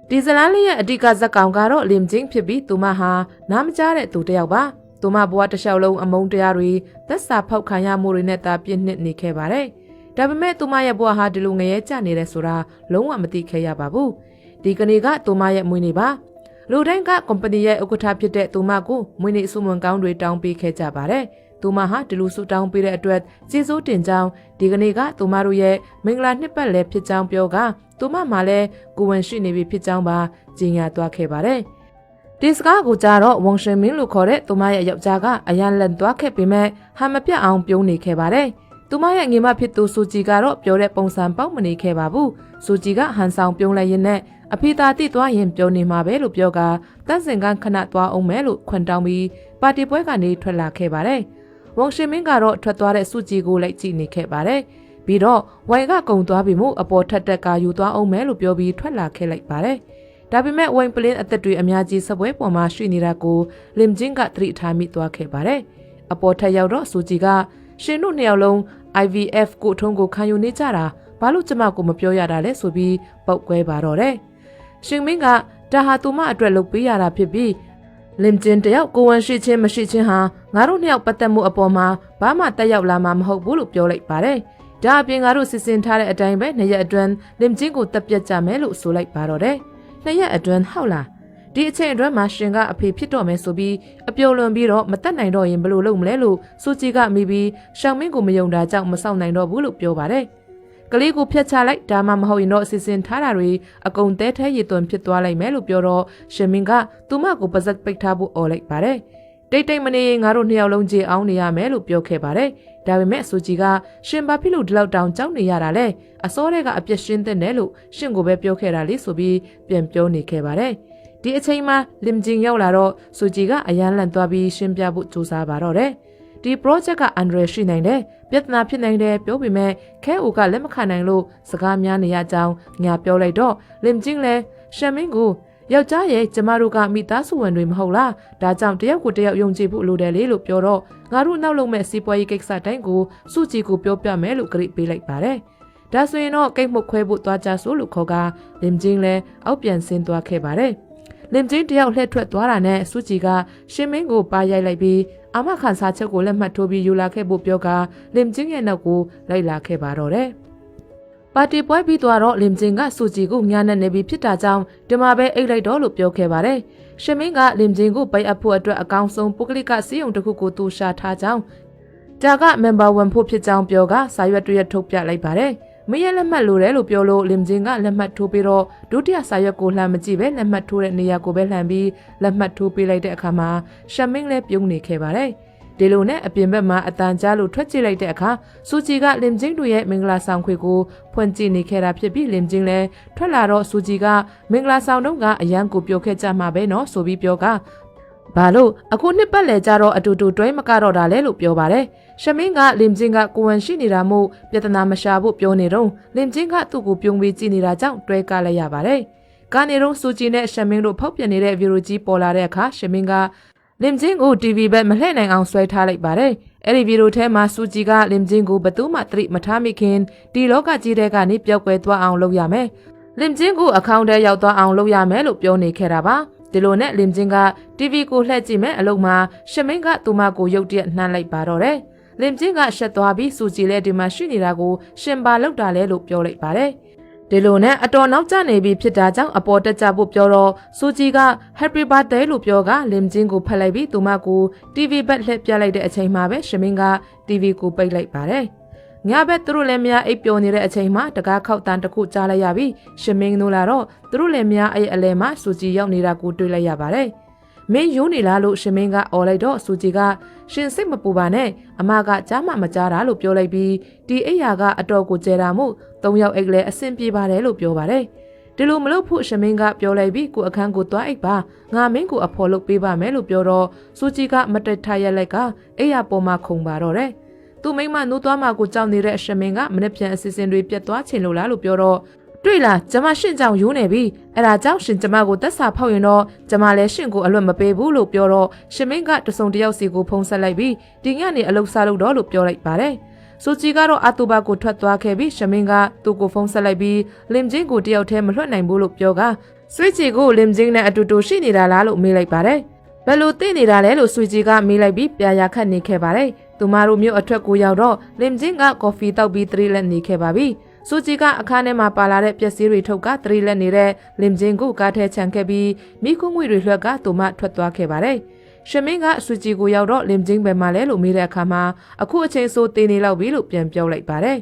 ဒီဇလန်လေးရဲ့အဓိကဇက်ကောင်ကတော့လင်ချင်းဖြစ်ပြီးသူမဟာနားမကြားတဲ့သူတစ်ယောက်ပါသူမဘဝတစ်လျှောက်လုံးအမုန်းတရားတွေသက်စာဖောက်ခံရမှုတွေနဲ့တာပြည့်နှစ်နေခဲ့ပါတယ်ဒါပေမဲ့သူမရဲ့ဘဝဟာဒီလိုငရဲကျနေတယ်ဆိုတာလုံးဝမသိခဲ့ရပါဘူးဒီကနေ့ကသူမရဲ့မွေးနေ့ပါလူတိုင်းကကုမ္ပဏီရဲ့ဥက္ကဋ္ဌဖြစ်တဲ့သူမကိုမွေးနေ့စုမွန်ကောင်းတွေတောင်းပေးခဲ့ကြပါတယ်သူမဟာဒီလိုဆုတောင်းပေးတဲ့အတွက်ကျေးဇူးတင်ကြောင်းဒီကနေ့ကသူမတို့ရဲ့မင်္ဂလာနှစ်ပတ်လည်ဖြစ်ကြောင်းပြောကသူမမှလည်းကိုဝန်ရှိနေပြီဖြစ်ကြောင်းပါကြေညာသွားခဲ့ပါတယ်ဒီစကားကိုကြားတော့ဝုံရှင်မင်းလို့ခေါ်တဲ့သူမရဲ့ယောက်ျားကအရန်လန်သွားခဲ့ပေမဲ့ဟာမပြတ်အောင်ပြုံးနေခဲ့ပါတယ်သူမရဲ့ငယ်မဖြစ်သူစူဂျီကတော့ပြောတဲ့ပုံစံပေါက်မနေခဲ့ပါဘူးစူဂျီကဟန်ဆောင်ပြုံးလိုက်ရင်းနဲ့အဖေသားတိသွားရင်ပြောနေမှာပဲလို့ပြောကတန့်စင်ကခဏသွားအောင်မဲလို့ခွန်တောင်းပြီးပါတီပွဲကနေထွက်လာခဲ့ပါတယ်ဝုံရှင်မင်းကတော့ထွက်သွားတဲ့စူဂျီကိုလိုက်ကြည့်နေခဲ့ပါတယ်ပြီးတော့ဝိုင်ကကုံသွားပြီးမှအပေါ်ထက်တက်ကယူသွားအောင်မဲလို့ပြောပြီးထွက်လာခဲ့လိုက်ပါတယ်ဒါပေမဲ့ဝိုင်ပလင်းအသက်တွေအများကြီးစပွဲပေါ်မှာရှိနေတာကိုလင်ဂျင်းကသတိထားမိသွားခဲ့ပါတယ်အပေါ်ထက်ရောက်တော့စူဂျီကရှင်တို့နှစ်ယောက်လုံး IVF ကိုထုံးကိုခံယူနေကြတာဘာလို့ကျမကိုမပြောရတာလဲဆိုပြီးပောက်ကွဲပါတော့တယ်ရှင်မင်းကဒါဟာသူမအတွက်လုပ်ပေးရတာဖြစ်ပြီးလင်ဂျင်းတယောက်ကိုဝန်ရှိချင်းမရှိချင်းဟာငါတို့နှစ်ယောက်ပတ်သက်မှုအပေါ်မှာဘာမှတက်ရောက်လာမှာမဟုတ်ဘူးလို့ပြောလိုက်ပါတယ်ဒါအပြင်ငါတို့စစ်စင်ထားတဲ့အတိုင်းပဲနှစ်ရက်အတွင်းလင်ဂျင်းကိုတပ်ပြတ်ကြမယ်လို့ဆိုလိုက်ပါတော့တယ်နှစ်ရက်အတွင်းဟုတ်လားဒီအချိန်အတွင်းမှာရှင်ကအဖေဖြစ်တော့မယ်ဆိုပြီးအပြိုလွန်ပြီးတော့မတက်နိုင်တော့ရင်ဘယ်လိုလုပ်မလဲလို့စူဂျီကမိပြီးရှောင်းမင်းကိုမယုံတာကြောင့်မဆောက်နိုင်တော့ဘူးလို့ပြောပါတယ်ကလေးကိုဖျက်ချလိုက်ဒါမှမဟုတ်ရင်တော့အစီအစဉ်ထားတာတွေအကုန်တဲထဲရည်သွန်ဖြစ်သွားလိုက်မယ်လို့ပြောတော့ရှင်မင်းကသူမကိုပါဇက်ပိတ်ထားဖို့အော်လိုက်ပါတယ်တိတ်တိတ်မနေရင်ငါတို့နှစ်ယောက်လုံးကြေအောင်နေရမယ်လို့ပြောခဲ့ပါတယ်ဒါပေမဲ့စူဂျီကရှင်ဘာဖြစ်လို့ဒီလောက်တောင်ကြောက်နေရတာလဲအစောထဲကအပြစ်ရှင်းတဲ့နဲ့လို့ရှင်ကိုပဲပြောခဲ့တာလေဆိုပြီးပြန်ပြောနေခဲ့ပါတယ်ဒီအချိန်မှာလင်ဂျင်ရောက်လာတော့စူဂျီကအရန်လန့်သွားပြီးရှင်းပြဖို့ကြိုးစားပါတော့တယ်ဒီ project ကအန်ဒရယ်ရှိနိုင်တယ်ပြဿနာဖြစ်နိုင်တယ်ပြောပေမဲ့ခဲအိုကလက်မခံနိုင်လို့စကားများနေရကြောင်းညာပြောလိုက်တော့လင်ဂျင်လည်းရှမ်မင်းကိုယောက်ျားရဲ့ကျမတို့ကမိသားစုဝင်တွေမဟုတ်လားဒါကြောင့်တယောက်ကိုတယောက်ယုံကြည်ဖို့လိုတယ်လေလို့ပြောတော့ငါတို့နောက်လုပ်မဲ့စီးပွားရေးကိစ္စတိုင်းကိုစုကြည်ကိုပြောပြမယ်လို့ကြိပေးလိုက်ပါတယ်ဒါဆိုရင်တော့ကိတ်မှုခွဲဖို့သွားကြဆိုလို့ခေါ်ကလင်ဂျင်လည်းအောက်ပြန်ဆင်းသွားခဲ့ပါတယ်လင်ဂျင်းတယောက်လှည့်ထွက်သွားတာနဲ့စူဂျီကရှင်မင်းကိုပါရိုက်လိုက်ပြီးအာမခံစာချက်ကိုလက်မှတ်ထိုးပြီးယူလာခဲ့ဖို့ပြောကလင်ဂျင်းရဲ့နောက်ကိုလိုက်လာခဲ့ပါတော့တယ်ပါတီပွဲပြီးသွားတော့လင်ဂျင်းကစူဂျီကိုညာနဲ့နေပြီးဖြစ်တာကြောင့်ဒီမှာပဲအိတ်လိုက်တော့လို့ပြောခဲ့ပါတယ်ရှင်မင်းကလင်ဂျင်းကိုပိတ်အပ်ဖို့အတွက်အကောင်းဆုံးပုဂ္ဂလိကစီးရုံတစ်ခုကိုတူရှာထားကြောင်းဒါက member ဝင်ဖို့ဖြစ်ကြောင်းပြောကစာရွက်တွေထုတ်ပြလိုက်ပါတယ်မရလက်မှတ်လိုတယ်လို့ပြောလို့လင်ဂျင်ကလက်မှတ်ထိုးပြီးတော့ဒုတိယစာရွက်ကိုလှမ်းမကြည့်ပဲလက်မှတ်ထိုးတဲ့နေရာကိုပဲလှမ်းပြီးလက်မှတ်ထိုးပေးလိုက်တဲ့အခါမှာရှမ်မင်းလည်းပြုံးနေခဲ့ပါတယ်ဒီလိုနဲ့အပြင်ဘက်မှာအတန်ကြားလို့ထွက်ကြည့်လိုက်တဲ့အခါစူဂျီကလင်ဂျင်တို့ရဲ့မင်္ဂလာဆောင်ခွေကိုဖွင့်ကြည့်နေခဲ့တာဖြစ်ပြီးလင်ဂျင်လည်းထွက်လာတော့စူဂျီကမင်္ဂလာဆောင်တော့ကအရန်ကိုပြောခဲ့ကြမှာပဲနော်ဆိုပြီးပြောကဘာလို့အခုနှစ်ပတ်လည်ကြတော့အတူတူတွဲမကတော့တာလဲလို့ပြောပါတယ်ရှမင်းကလင်ဂျင်ကကိုဝန်ရှိနေတာမို့ပြဿနာမရှာဖို့ပြောနေတော့လင်ဂျင်ကသူ့ကိုပြုံးပြီးကြည့်နေတာကြောင့်တွဲကလိုက်ရပါတယ်ကနေတော့စူဂျီနဲ့ရှမင်းတို့ဖောက်ပြန်နေတဲ့ဗီဒီယိုကြီးပေါ်လာတဲ့အခါရှမင်းကလင်ဂျင်ကို TV ဘက်မလှည့်နိုင်အောင်ဆွဲထားလိုက်ပါတယ်အဲ့ဒီဗီဒီယိုထဲမှာစူဂျီကလင်ဂျင်ကိုဘသူမှသတိမထားမိခင်ဒီလောကကြီးတဲ့ကနေပျောက်ကွယ်သွားအောင်လုပ်ရမယ်လင်ဂျင်ကိုအကောင့်ထဲရောက်သွားအောင်လုပ်ရမယ်လို့ပြောနေခဲ့တာပါဒီလိုနဲ့လင်ဂျင်က TV ကိုလှည့်ကြည့်မဲ့အလုပ်မှာရှမင်းကသူမကိုရုတ်တရက်နှမ်းလိုက်ပါတော့တယ်လင်ဂျင်ကရှက်သွားပြီးစူဂျီလည်းဒီမှာရှိနေတာကိုရှင်ပါလောက်တာလဲလို့ပြောလိုက်ပါတယ်ဒီလိုနဲ့အတော်နောက်ကျနေပြီဖြစ်တာကြောင့်အပေါ်တက်ကြဖို့ပြောတော့စူဂျီက Happy Birthday လို့ပြောကလင်ဂျင်ကိုဖက်လိုက်ပြီးသူမကို TV ဘက်လှည့်ပြလိုက်တဲ့အချိန်မှာပဲရှမင်းက TV ကိုပိတ်လိုက်ပါတယ်ညဘက်သူတို့လည်းများအိပ်ပျော်နေတဲ့အချိန်မှာတကားခောက်တန်တစ်ခုကြားလိုက်ရပြီးရှမင်းတို့လာတော့သူတို့လည်းများအဲ့အလဲမှာစူဂျီရောက်နေတာကိုတွေ့လိုက်ရပါတယ်မင်းယိုးနေလားလို့ရှမင်းကအော်လိုက်တော့စူဂျီကရှင်စိတ်မပူပါနဲ့အမကကြားမှမကြားတာလို့ပြောလိုက်ပြီးဒီအိယာကအတော်ကိုကျဲတာမို့၃ယောက်အိတ်လည်းအဆင်ပြေပါတယ်လို့ပြောပါတယ်ဒီလိုမလုပ်ဖို့ရှမင်းကပြောလိုက်ပြီးကိုအခန်းကိုသွားအိတ်ပါငါမင်းကိုအဖော်လုပ်ပေးပါမယ်လို့ပြောတော့စူဂျီကမတက်ထရက်လိုက်ကအိယာပေါ်မှာခုန်ပါတော့တယ်သူမိမနိုးသွားမှကိုကြောက်နေတဲ့အရှမင်းကမနေ့ပြန်အစီအစဉ်တွေပြတ်သွားချင်လို့လားလို့ပြောတော့တွေ့လားကျမရှင့်ကြောင်ယူနေပြီအဲ့ဒါကြောင့်ရှင်ကျမကိုတက်စာဖောက်ရင်တော့ကျမလည်းရှင့်ကိုအလွတ်မပေးဘူးလို့ပြောတော့ရှင်မင်းကတစုံတယောက်စီကိုဖုံးဆက်လိုက်ပြီးဒီညနေအလုပ်စားလို့တော့လို့ပြောလိုက်ပါတယ်စူဂျီကတော့အတူပါကိုထွက်သွားခဲ့ပြီးရှမင်းကသူ့ကိုဖုံးဆက်လိုက်ပြီးလင်ဂျင်းကိုတယောက်တည်းမလွှတ်နိုင်ဘူးလို့ပြောက ဆွေကြီးကိုလင်ဂျင်းနဲ့အတူတူရှိနေတာလားလို့မေးလိုက်ပါတယ်ဘယ်လိုသိနေတာလဲလို့ဆွေကြီးကမေးလိုက်ပြီးပြာရခတ်နေခဲ့ပါတယ်သူမတို့မြို့အထက်ကိုရောက်တော့လင်ဂျင်းကကော်ဖီတောက်ပြီး3လက်နေခဲ့ပါပြီဆွေကြီးကအခန်းထဲမှာပါလာတဲ့ပျက်စီးတွေထုတ်က3လက်နေတဲ့လင်ဂျင်းကိုကားထဲချန်ခဲ့ပြီးမိခုငွေတွေလွှက်ကသူမထွက်သွားခဲ့ပါတယ်ရှမင်းကဆွေကြီးကိုရောက်တော့လင်ဂျင်းပဲမှလဲလို့မေးတဲ့အခါမှာအခုအချိန်ဆိုတင်းနေလောက်ပြီလို့ပြန်ပြောလိုက်ပါတယ်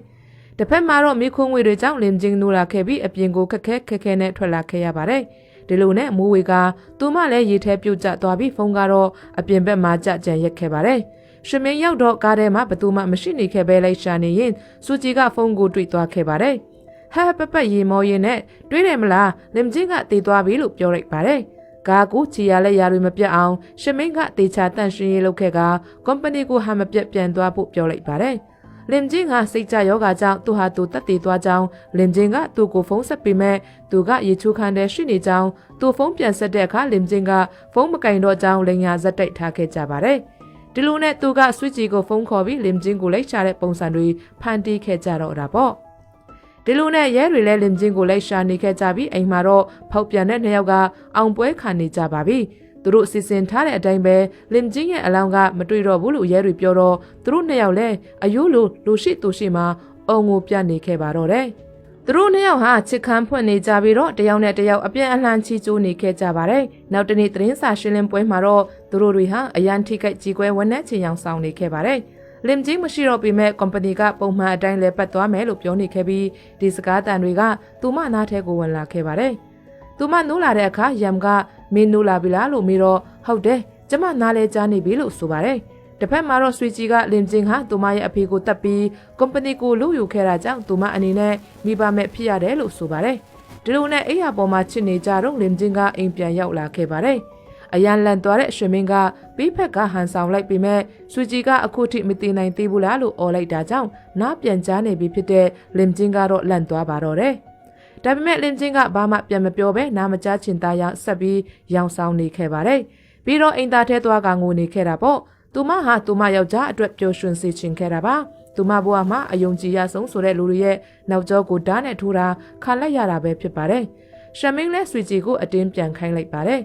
တစ်ဖက်မှာတော့မိခုငွေတွေကြောင့်လင်ဂျင်းနိုးလာခဲ့ပြီးအပြင်ကိုခက်ခဲနဲ့ထွက်လာခဲ့ရပါတယ်ဒီလိုနဲ့မိုးဝေကသူမလည်းရေထဲပြုတ်ကျသွားပြီးဖုန်းကတော့အပြင်ဘက်မှာကြကြံရက်ခဲ့ပါတယ်ရှမင်းရောက်တော့ကားထဲမှာဘသူမှမရှိနေခဲ့ပဲလိုက်ရှာနေရင်စူကြီးကဖုန်းကိုတွေ့သွားခဲ့ပါတယ်ဟာပရေမောရင်နဲ့တွေးတယ်မလားလင်ဂျင်းကတည်သွားပြီလို့ပြောလိုက်ပါတယ်ကားကိုချီရလက်ရာတွေမပြတ်အောင်ရှမင်းကတေချာတန့်ရှင်းရေးလုပ်ခဲ့ကကုမ္ပဏီကိုဟာမပြတ်ပြန်သွားဖို့ပြောလိုက်ပါတယ်လင်ဂျင်းကစိတ်ကြယောဂါကြောင့်သူဟာသူတက်တည်သွားကြောင်းလင်ဂျင်းကသူ့ကိုဖုန်းဆက်ပေးမဲ့သူကရေချိုးခန်းထဲရှိနေကြောင်းသူဖုန်းပြန်ဆက်တဲ့အခါလင်ဂျင်းကဖုန်းမကင်တော့ကြောင်းလင်ညာဇက်တိုက်ထားခဲ့ကြပါတယ်ဒီလိုနဲ့သူကဆွစ်ဂျီကိုဖုန်းခေါ်ပြီးလင်ဂျင်းကိုလိုက်ရှာတဲ့ပုံစံတွေဖန်တီးခဲ့ကြတော့တာပေါ့ဒီလိုနဲ့ရဲတွေလည်းလင်ဂျင်းကိုလိုက်ရှာနေခဲ့ကြပြီးအိမ်မှာတော့ဖောက်ပြန်တဲ့နှစ်ယောက်ကအောင်ပွဲခံနေကြပါပြီသူတို့စီစဉ်ထားတဲ့အတိုင်းပဲလင်ဂျင်းရဲ့အလောင်းကမတွေ့တော့ဘူးလို့ရဲတွေပြောတော့သူတို့နှစ်ယောက်လည်းအယိုးလိုလူရှိသူရှိမှအုံကိုပြနေခဲ့ပါတော့တယ်သူတို့နှစ်ယောက်ဟာချစ်ခမ်းဖွင့်နေကြပြီးတော့တယောက်နဲ့တယောက်အပြန်အလှန်ချီကျိုးနေခဲ့ကြပါတယ်နောက်တနေ့သတင်းစာရှင်းလင်းပွဲမှာတော့သူတို့တွေဟာအရန်ထိခိုက်ကြီးကွဲဝန်းနဲ့ချင်အောင်ဆောင်နေခဲ့ပါတယ်လင်ဂျင်းမရှိတော့ပေမဲ့ကုမ္ပဏီကပုံမှန်အတိုင်းလဲပတ်သွားမယ်လို့ပြောနေခဲ့ပြီးဒီစကားတန်တွေကသူမနားထဲကိုဝင်လာခဲ့ပါတယ်သူမနိုးလာတဲ့အခါယမ်ကမင်းနိုးလာပြီလားလို့မေးတော့ဟုတ်တယ်ကျမနားလဲကြားနေပြီလို့ဆိုပါတယ်တစ်ဖက်မှာတော့ဆွေကြီးကလင်ဂျင်းဟာသူမရဲ့အဖေကိုတပ်ပြီးကုမ္ပဏီကိုလူယူခဲ့တာကြောင့်သူမအနေနဲ့မိဘမဲ့ဖြစ်ရတယ်လို့ဆိုပါတယ်ဒီလိုနဲ့အိယာပေါ်မှာချစ်နေကြတော့လင်ဂျင်းကအိမ်ပြန်ရောက်လာခဲ့ပါတယ်အရန်လန်သွားတဲ့ရွှေမင်းကပြီးဖက်ကဟန်ဆောင်လိုက်ပြီးမဲ့ဆွေကြီးကအခုထိမသိနိုင်သေးဘူးလားလို့អော်လိုက်တာကြောင့်နားပြန်ကြားနေပြီဖြစ်တဲ့လင်ဂျင်းကတော့လန့်သွားပါတော့တယ်ဒါပေမဲ့လင်ဂျင်းကဘာမှပြန်မပြောဘဲနားမကြားချင်သားရောက်ဆက်ပြီးရောင်ဆောင်နေခဲ့ပါတယ်ပြီးတော့အိမ်သားထဲသွားကငိုနေခဲ့တာပေါ့သူမဟာသူမယောက်ျားအတွက်ပျော်ရွှင်စေချင်ခဲ့တာပါသူမဘဝမှာအယုံကြည်ရဆုံးဆိုတဲ့လူတွေရဲ့နောက်ကျောကိုဓာတ်နဲ့ထိုးတာခါလိုက်ရတာပဲဖြစ်ပါတယ်ရှမင်းလဲဆွေကြီးကိုအတင်းပြန်ခိုင်းလိုက်ပါတယ်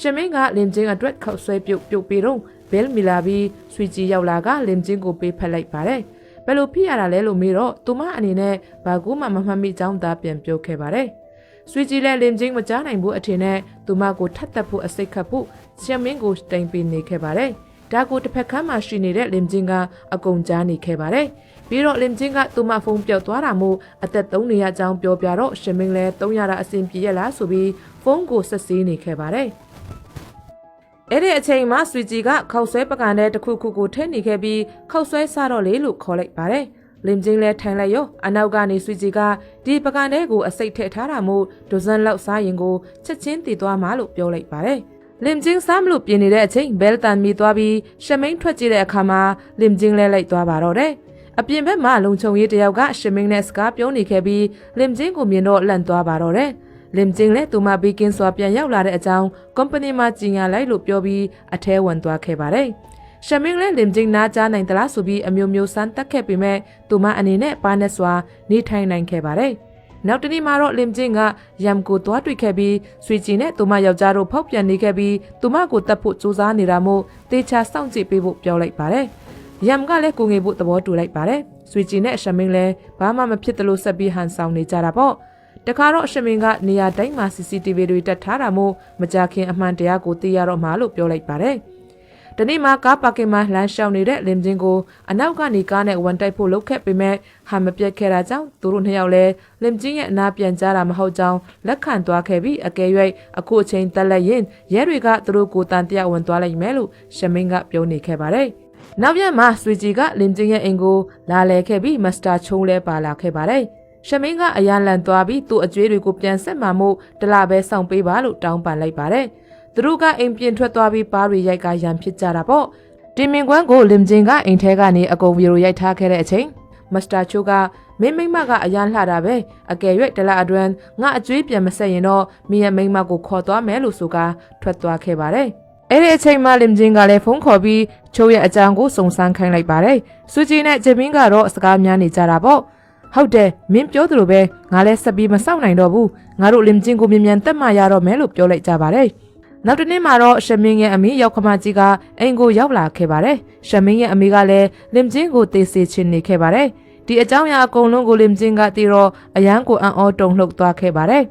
ရှမင်းကလင်ဂျင်းအတွက်ခောက်ဆွဲပြုတ်ပြီးတော့ဘဲလ်မီလာပြီးဆွေကြီးရောက်လာကလင်ဂျင်းကိုပေးဖက်လိုက်ပါတယ်ဘယ်လိုဖြစ်ရတာလဲလို့မေးတော့သူမအနေနဲ့ဘာကူမှမမှတ်မိကြောင်းသာပြန်ပြောခဲ့ပါတယ်ဆွေကြီးလည်းလင်ဂျင်းမကြားနိုင်ဘူးအထင်နဲ့သူမကိုထပ်တက်ဖို့အစိတ်ခတ်ဖို့ရှမင်းကိုတိုင်ပေးနေခဲ့ပါတယ်ဒါကိုတစ်ဖက်ခန်းမှာရှိနေတဲ့လင်ဂျင်းကအကုန်ကြားနေခဲ့ပါတယ်ပြီးတော့လင်ဂျင်းကသူမဖုန်းပြောက်သွားတာမို့အသက်3နေရကြောင်းပြောပြတော့ရှမင်းလည်း300ရာအဆင်ပြေရလားဆိုပြီးဖုန်းကိုဆက်ဆေးနေခဲ့ပါတယ်အဲ့ဒီအချိန်မှာဆွေကြီးကခောက်ဆွဲပကံတဲ့တစ်ခုခုကိုထည့်နေခဲ့ပြီးခောက်ဆွဲစားတော့လေလို့ခေါ်လိုက်ပါတယ်လင်ဂျင်းလည်းထိုင်လိုက်ရောအနောက်ကနေဆွေကြီးကဒီပကံတဲ့ကိုအစိတ်ထည့်ထားတာမို့ဒိုဇန်လောက်စားရင်ကိုချက်ချင်းတည်သွားမှာလို့ပြောလိုက်ပါတယ်လင်ဂျင်းစားမလို့ပြင်နေတဲ့အချိန်ဘဲလ်တန်မီသွားပြီးရှမင်းထွက်ကြည့်တဲ့အခါမှာလင်ဂျင်းလဲလိုက်သွားပါတော့တယ်အပြင်ဘက်မှာလုံချုံရေးတယောက်ကရှမင်းနဲ့စကားပြောနေခဲ့ပြီးလင်ဂျင်းကိုမြင်တော့လန့်သွားပါတော့တယ်လင်ဂျင်းလည်းသူမဘီကင်းစွာပြန်ရောက်လာတဲ့အကြောင်းကုမ္ပဏီမှာကြီးညာလိုက်လို့ပြောပြီးအထဲဝင်သွားခဲ့ပါတယ်ရှမင်းလည်းလင်ဂျင်းနားကြားနိုင်သလားဆိုပြီးအမျိုးမျိုးစမ်းတက်ခဲ့ပေမဲ့သူမအနေနဲ့ပါနဲ့စွာနေထိုင်နိုင်ခဲ့ပါတယ်နောက်တနေ့မှာတော့လင်ဂျင်းကယမ်ကိုသွားတွေ့ခဲ့ပြီးဆွေကြီးနဲ့သူမယောက်ျားတို့ဖောက်ပြန်နေခဲ့ပြီးသူမကိုတတ်ဖို့ကြိုးစားနေတာမို့တေချာစောင့်ကြည့်ပေးဖို့ပြောလိုက်ပါတယ်ယမ်ကလည်းကိုငေဖို့သဘောတူလိုက်ပါတယ်ဆွေကြီးနဲ့ရှမင်းလည်းဘာမှမဖြစ်သလိုဆက်ပြီးဟန်ဆောင်နေကြတာပေါ့တခါတော့ရှမင်းကနေရာတိုင်းမှာ CCTV တွေတက်ထားတာမို့မကြခင်အမှန်တရားကိုသိရတော့မှာလို့ပြောလိုက်ပါတယ်ဒီနေ့မှာကားပါကင်မှာလမ်းလျှောက်နေတဲ့လင်ဂျင်းကိုအနောက်ကနေကားနဲ့ဝန်တိုက်ဖို့လုပ်ခဲ့ပေမဲ့ဟန်မပြတ်ခဲ့တာကြောင့်သူတို့နှစ်ယောက်လည်းလင်ဂျင်းရဲ့အနာပြန်ကြားတာမဟုတ်ကြောင်းလက်ခံသွားခဲ့ပြီးအကယ်၍အခုအချိန်တက်လက်ရင်ရဲတွေကသူတို့ကိုတန်တရားဝင်သွားလိုက်မယ်လို့ရှမင်းကပြောနေခဲ့ပါတယ်နောက်ရက်မှာဆွေကြီးကလင်ဂျင်းရဲ့အိမ်ကိုလာလဲခဲ့ပြီးမစ္စတာချုံးလဲပါလာခဲ့ပါတယ်ရှမင်းကအရန်လန်သွားပြီးသူ့အကျွေးတွေကိုပြန်ဆက်မှမို့တလပဲစောင့်ပေးပါလို့တောင်းပန်လိုက်ပါတယ်သူတို့ကအိမ်ပြင်ထွက်သွားပြီးပါးတွေရိုက်ကရန်ဖြစ်ကြတာပေါ့တင်မင်ကွန်းကိုလင်ဂျင်းကအိမ်ထဲကနေအကုန်ဗီဒီယိုရိုက်ထားခဲ့တဲ့အချိန်မစ္စတာချိုကမင်းမိမကအရန်လှတာပဲအကယ်၍တလအတွန်းငါအကျွေးပြန်မဆက်ရင်တော့မိရဲ့မိမကိုခေါ်သွားမယ်လို့ဆိုကထွက်သွားခဲ့ပါတယ်အဲ့ဒီအချိန်မှာလင်ဂျင်းကလည်းဖုန်းခေါ်ပြီးချိုရဲ့အကြောင်းကိုစုံစမ်းခိုင်းလိုက်ပါတယ်စူဂျီနဲ့ဂျမင်းကတော့စကားများနေကြတာပေါ့ ဟုတ်တယ်မင်းပြောသလိုပဲငါလည်းဆက်ပြီးမစောင့်နိုင်တော့ဘူးငါတို့လင်ချင်းကိုမြန်တက်မှရတော့မယ်လို့ပြောလိုက်ကြပါတယ်နောက်တစ်နေ့မှာတော့ရှမင်းရဲ့အမေရောက်ခမကြီးကအိမ်ကိုရောက်လာခဲ့ပါတယ်ရှမင်းရဲ့အမေကလည်းလင်ချင်းကိုတေးစေချင်နေခဲ့ပါတယ်ဒီအကြောင်းအရာအကုန်လုံးကိုလင်ချင်းကတီတော့အရန်ကိုအံ့ဩတုန်လှုပ်သွားခဲ့ပါတယ်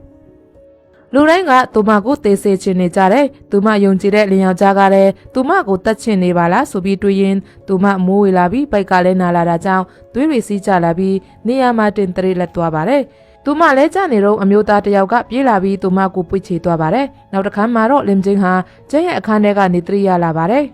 လူတိုင်းကသူမကိုတေးစေချင်နေကြတယ်သူမယုံကြည်တဲ့လင်ယောက်ျားကလည်းသူမကိုတတ်ချင်နေပါလားဆိုပြီးတွေးရင်သူမမိုးဝေလာပြီးပိုက်ကလည်းနာလာတာကြောင့်သွေးတွေစီးကြလာပြီးနေရာမှာတင်တရေလက်သွားပါတယ်သူမလဲကြနေတော့အမျိုးသားတယောက်ကပြေးလာပြီးသူမကိုပွေ့ချေသွားပါတယ်နောက်တစ်ခါမှတော့လင်ချင်းဟာကျန်းရဲ့အခန်းထဲကနေတရိရလာပါတယ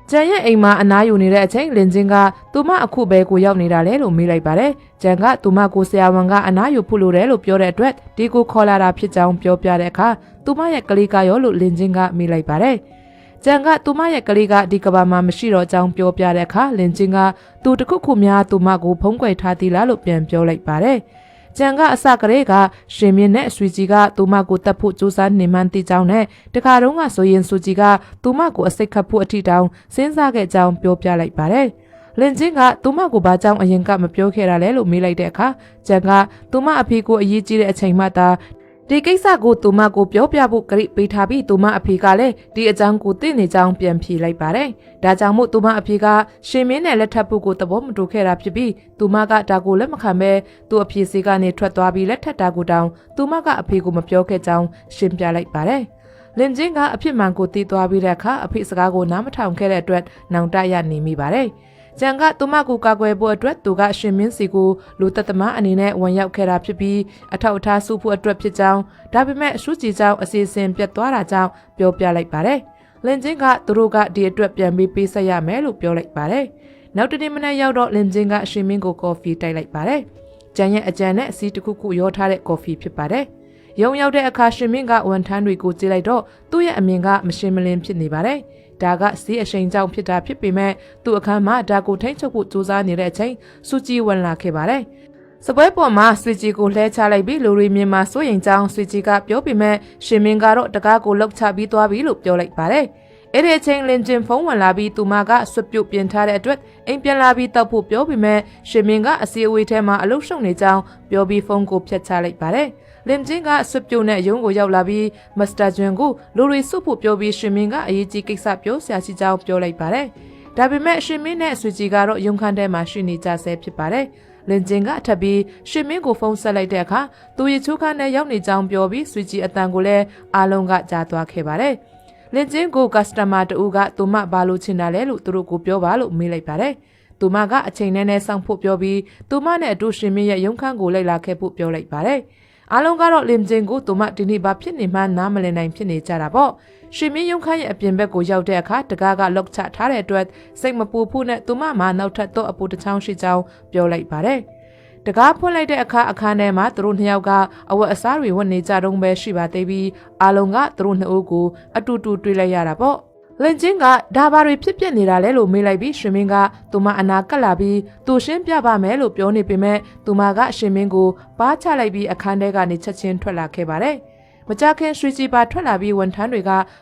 ်ကျန်ရဲ့အိမ်မှာအနားယူနေတဲ့အချိန်လင်ချင်းကသူမအခုပဲကိုရောက်နေတာလေလို့မေးလိုက်ပါတယ်။ကျန်ကသူမကိုဆရာဝန်ကအနားယူဖို့လိုတယ်လို့ပြောတဲ့အတွက်ဒီကိုခေါ်လာတာဖြစ်ကြောင်းပြောပြတဲ့အခါသူမရဲ့ကလေးကရောလို့လင်ချင်းကမေးလိုက်ပါတယ်။ကျန်ကသူမရဲ့ကလေးကဒီကဘာမှာမရှိတော့ကြောင်းပြောပြတဲ့အခါလင်ချင်းကသူတခုခုများသူမကိုဖုံးကွယ်ထားသည်လားလို့ပြန်ပြောလိုက်ပါတယ်။ကျန်ကအစကလေးကရှင်မြင့်နဲ့ဆွေကြီးကသူမကိုတက်ဖို့ကြိုးစားနေမှန်းသိကြောင်းနဲ့တခါတုန်းကဆိုရင်ဆွေကြီးကသူမကိုအစိတ်ခတ်ဖို့အထီတောင်စဉ်းစားခဲ့ကြောင်းပြောပြလိုက်ပါတယ်။လင်ချင်းကသူမကိုဘာကြောင့်အရင်ကမပြောခဲ့တာလဲလို့မေးလိုက်တဲ့အခါကျန်ကသူမအဖေကိုအရေးကြီးတဲ့အချိန်မှသာဒီကိစ္စကိုသူမကိုပြောပြဖို့ကြိပေးထားပြီးသူမအဖေကလည်းဒီအကြောင်းကိုသိနေကြောင်းပြန်ဖြေလိုက်ပါတယ်။ဒါကြောင့်မို့သူမအဖေကရှင်မင်းနဲ့လက်ထပ်ဖို့ကိုသဘောမတူခဲ့တာဖြစ်ပြီးသူမကဒါကိုလက်မခံပဲသူ့အဖေစီကနေထွက်သွားပြီးလက်ထပ်တာကိုတောင်းသူမကအဖေကိုမပြောခဲ့ကြောင်းရှင်းပြလိုက်ပါတယ်။လင်ချင်းကအဖြစ်မှန်ကိုသိသွားပြီးတဲ့အခါအဖေစကားကိုနားမထောင်ခဲ့တဲ့အတွက်နောင်တရနေမိပါတယ်။ကျန်ကသူမကိုကာကွယ်ဖို့အတွက်သူကရှင်မင်းစီကိုလူသက်သမားအနေနဲ့ဝင်ရောက်ခဲ့တာဖြစ်ပြီးအထောက်အထားစုဖို့အတွက်ဖြစ်ကြောင်းဒါပေမဲ့အရှုကြည်ကြောင်းအစီအစဉ်ပြတ်သွားတာကြောင့်ပြောပြလိုက်ပါတယ်။လင်ချင်းကသူတို့ကဒီအတွက်ပြန်ပြီးပေးဆက်ရမယ်လို့ပြောလိုက်ပါတယ်။နောက်တနေ့မနက်ရောက်တော့လင်ချင်းကရှင်မင်းကိုကော်ဖီတိုက်လိုက်ပါတယ်။ကျန်ရဲ့အကြံနဲ့အစီတစ်ခုခုရောထားတဲ့ကော်ဖီဖြစ်ပါတယ်။ရုံရောက်တဲ့အခါရှင်မင်းကဝန်ထမ်းတွေကိုကြည့်လိုက်တော့သူ့ရဲ့အမြင်ကမရှင်းမလင်းဖြစ်နေပါတယ်။ဒါကစီးအရှိန်ကြောင့်ဖြစ်တာဖြစ်ပေမဲ့သူ့အခန်းမှာဒါကိုထိန်းချုပ်ဖို့ကြိုးစားနေတဲ့အချိန်စူကြည်ဝင်လာခဲ့ပါတယ်။စပွဲပေါ်မှာဆွေကြီးကိုလှဲချလိုက်ပြီးလူရီမြင်မှာစိုးရင်ကြောင်းဆွေကြီးကပြောပေမဲ့ရှင်မင်းကတော့တကားကိုလှုပ်ချပြီးသွားပြီလို့ပြောလိုက်ပါတယ်။အဲ့ဒီအချိန်လင်ဂျင်ဖုန်းဝင်လာပြီးသူမကဆွပြုတ်ပြင်ထားတဲ့အတွက်အိမ်ပြန်လာပြီးတောက်ဖို့ပြောပေမဲ့ရှင်မင်းကအစီအဝေးထဲမှာအလုရှုံနေကြောင်းပြောပြီးဖုန်းကိုဖျက်ချလိုက်ပါတယ်။လင်ချင်းကဆွပြုတ်နဲ့ရုံးကိုရောက်လာပြီးမစ္စတာဂျွန်ကိုလူရီစုဖို့ပြောပြီးရှင်မင်းကအရေးကြီးကိစ္စပြောဆရာရှိကြောင်းပြောလိုက်ပါတယ်။ဒါပေမဲ့ရှင်မင်းနဲ့ဆွေကြီးကတော့ရုံခန်းထဲမှာရှိနေကြဆဲဖြစ်ပါတယ်။လင်ချင်းကအထပ်ပြီးရှင်မင်းကိုဖုန်းဆက်လိုက်တဲ့အခါသူရချိုးခန်းနဲ့ရောက်နေကြောင်းပြောပြီးဆွေကြီးအတန်ကိုလည်းအားလုံးကကြားသွားခဲ့ပါတယ်။လင်ချင်းကိုကစတမာတူကသူမဘာလို့ချင်တာလဲလို့သူတို့ကိုပြောပါလို့မေးလိုက်ပါတယ်။သူမကအချိန်နဲ့စောင့်ဖို့ပြောပြီးသူမနဲ့အတူရှင်မင်းရဲ့ရုံခန်းကိုလိုက်လာခဲ့ဖို့ပြောလိုက်ပါတယ်။အားလုံးကတော့လင်ဂျင်ကိုသူမဒီနေ့ဘာဖြစ်နေမှနားမလည်နိုင်ဖြစ်နေကြတာပေါ့ရှင်မင်းရုံခန်းရဲ့အပြင်ဘက်ကိုရောက်တဲ့အခါတကားကလော့ချထားတဲ့အတွက်စိတ်မပူဖို့နဲ့သူမမှာနောက်ထပ်တော့အပူတစ်ချောင်းရှိကြောင်းပြောလိုက်ပါတယ်တကားဖွင့်လိုက်တဲ့အခါအခန်းထဲမှာသူတို့နှစ်ယောက်ကအဝတ်အစားတွေဝတ်နေကြတုန်းပဲရှိပါသေးပြီးအားလုံးကသူတို့နှစ်ဦးကိုအတူတူတွေ့လိုက်ရတာပေါ့လင်ချင်းကဒါဘာတွေဖြစ်ပျက်နေတာလဲလို့မေးလိုက်ပြီးရှင်မင်းကသူမအနာကပ်လာပြီးသူရှင်းပြပါမယ်လို့ပြောနေပေမဲ့သူမကရှင်မင်းကိုပါချလိုက်ပြီးအခန်းထဲကနေချက်ချင်းထွက်လာခဲ့ပါတယ်။မကြခင်ရွှေကြီးပါထွက်လာပြီးဝန်ထမ်းတွေ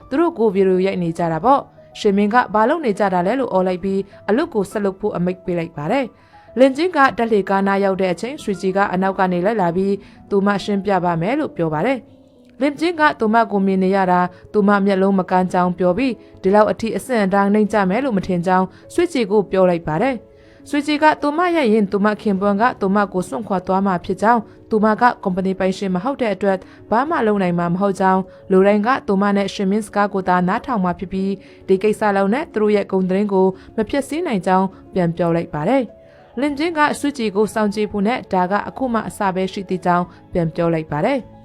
ကသူတို့ကိုဗီဒီယိုရိုက်နေကြတာပေါ့။ရှင်မင်းကဘာလုပ်နေကြတာလဲလို့အော်လိုက်ပြီးအလုတ်ကိုဆက်လုပ်ဖို့အမိန့်ပေးလိုက်ပါတယ်။လင်ချင်းကတက်လေကားနာရောက်တဲ့အချိန်ရွှေကြီးကအနောက်ကနေလိုက်လာပြီးသူမရှင်းပြပါမယ်လို့ပြောပါတယ်။လင်ချင်းကသူမကိုမြင်နေရတာသူမမျက်လုံးမကန်းကြောင်ပြောပြီးဒီလောက်အထိအဆင့်အတန်းနှိမ့်ကြမယ်လို့မထင်ကြောင်းဆွေချီကိုပြောလိုက်ပါတယ်။ဆွေချီကသူမရဲ့ရင်သူမခင်ပွန်ကသူမကိုစွန့်ခွာသွားမှာဖြစ်ကြောင်းသူမကကုမ္ပဏီပိုင်ရှင်မဟုတ်တဲ့အတွက်ဘာမှလုပ်နိုင်မှာမဟုတ်ကြောင်းလူတိုင်းကသူမနဲ့ရှင်မင်းစကားကိုသာနားထောင်မှာဖြစ်ပြီးဒီကိစ္စလုံးနဲ့သူတို့ရဲ့ဂုဏ်သတင်းကိုမဖြစ်စည်းနိုင်ကြောင်းပြန်ပြောလိုက်ပါတယ်။လင်ချင်းကဆွေချီကိုစောင့်ကြည့်ဖို့နဲ့ဒါကအခုမှအစပဲရှိသေးကြောင်းပြန်ပြောလိုက်ပါတယ်။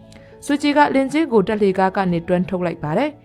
ဆွေချီကလင်ချင်းကိုတက်လေကားကနေတွန်းထုတ်လိုက်ပါတယ်။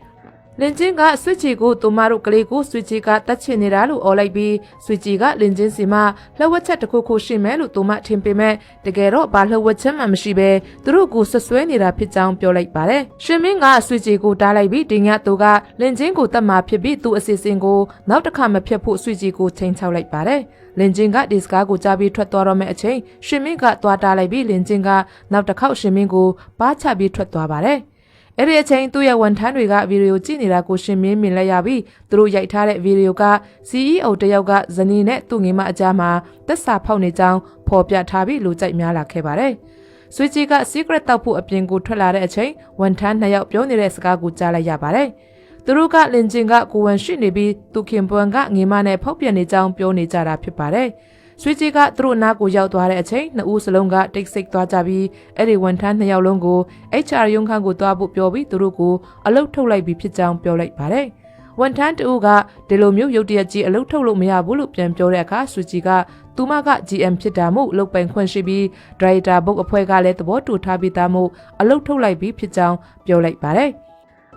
လင်ချင်းကဆွေချီကိုသူမတို့ကလေးကိုဆွေချီကတတ်ချင်နေတာလို့အော်လိုက်ပြီးဆွေချီကလင်ချင်းစီမှာလှုပ်ဝက်ချက်တစ်ခုခုရှိမယ်လို့သူမထင်ပေမဲ့တကယ်တော့ဘာလှုပ်ဝက်ချက်မှမရှိပဲသူတို့ကိုဆွဆွဲနေတာဖြစ်ကြောင်းပြောလိုက်ပါတယ်။ရှင်မင်းကဆွေချီကိုတားလိုက်ပြီးဒီညသူကလင်ချင်းကိုတတ်မှာဖြစ်ပြီးသူအစီအစဉ်ကိုနောက်တစ်ခါမဖြစ်ဖို့ဆွေချီကိုချိန်ချောက်လိုက်ပါတယ်။လင်ချင်းကဒီစကားကိုကြားပြီးထွက်သွားတော့မယ့်အချိန်ရှင်မင်းကသွားတားလိုက်ပြီးလင်ချင်းကနောက်တစ်ခေါက်ရှင်မင်းကိုပါချပြီးထွက်သွားပါတယ်။ အဲ့ဒီအချိန်သူ့ရဲ့ဝန်ထမ်းတွေကဗီဒီယိုကြည့်နေတာကိုရှင်မင်းမြင်လိုက်ရပြီးသူတို့ရိုက်ထားတဲ့ဗီဒီယိုက CEO တယောက်ကဇနီးနဲ့သူ့ငယ်မအကြားမှာသက်စာဖောက်နေကြောင်းဖော်ပြထားပြီးလူကြိုက်များလာခဲ့ပါတယ်။ဆွေကြီးက secret တောက်ဖို့အပြင်ကိုထွက်လာတဲ့အချိန်ဝန်ထမ်း2ယောက်ပြောနေတဲ့စကားကိုကြားလိုက်ရပါတယ်။သူတို့ကလင်ဂျင်ကကိုဝန်ရှိနေပြီးသူခင်ပွန်းကငယ်မနဲ့ဖောက်ပြန်နေကြောင်းပြောနေကြတာဖြစ်ပါတယ်။ဆွေကြီးကသူတို့နားကိုရောက်သွားတဲ့အချိန်နှစ်ဦးစလုံးကတိတ်ဆိတ်သွားကြပြီးအဲ့ဒီဝန်ထမ်း2ယောက်လုံးကို HR ရုံးခန်းကိုသွားဖို့ပြောပြီးသူတို့ကိုအလုတ်ထုတ်လိုက်ပြီးဖြစ်ကြောင်းပြောလိုက်ပါတယ်။ဝန်ထမ်းတဦးကဒီလိုမျိုးရုတ်တရက်ကြီးအလုတ်ထုတ်လို့မရဘူးလို့ပြန်ပြောတဲ့အခါဆွေကြီးကသူမက GM ဖြစ်တာမို့လုတ်ပိုင်ခွင့်ရှိပြီးဒရိုက်တာဘုတ်အဖွဲ့ကလည်းသဘောတူထားပြီးသားမို့အလုတ်ထုတ်လိုက်ပြီးဖြစ်ကြောင်းပြောလိုက်ပါတယ်။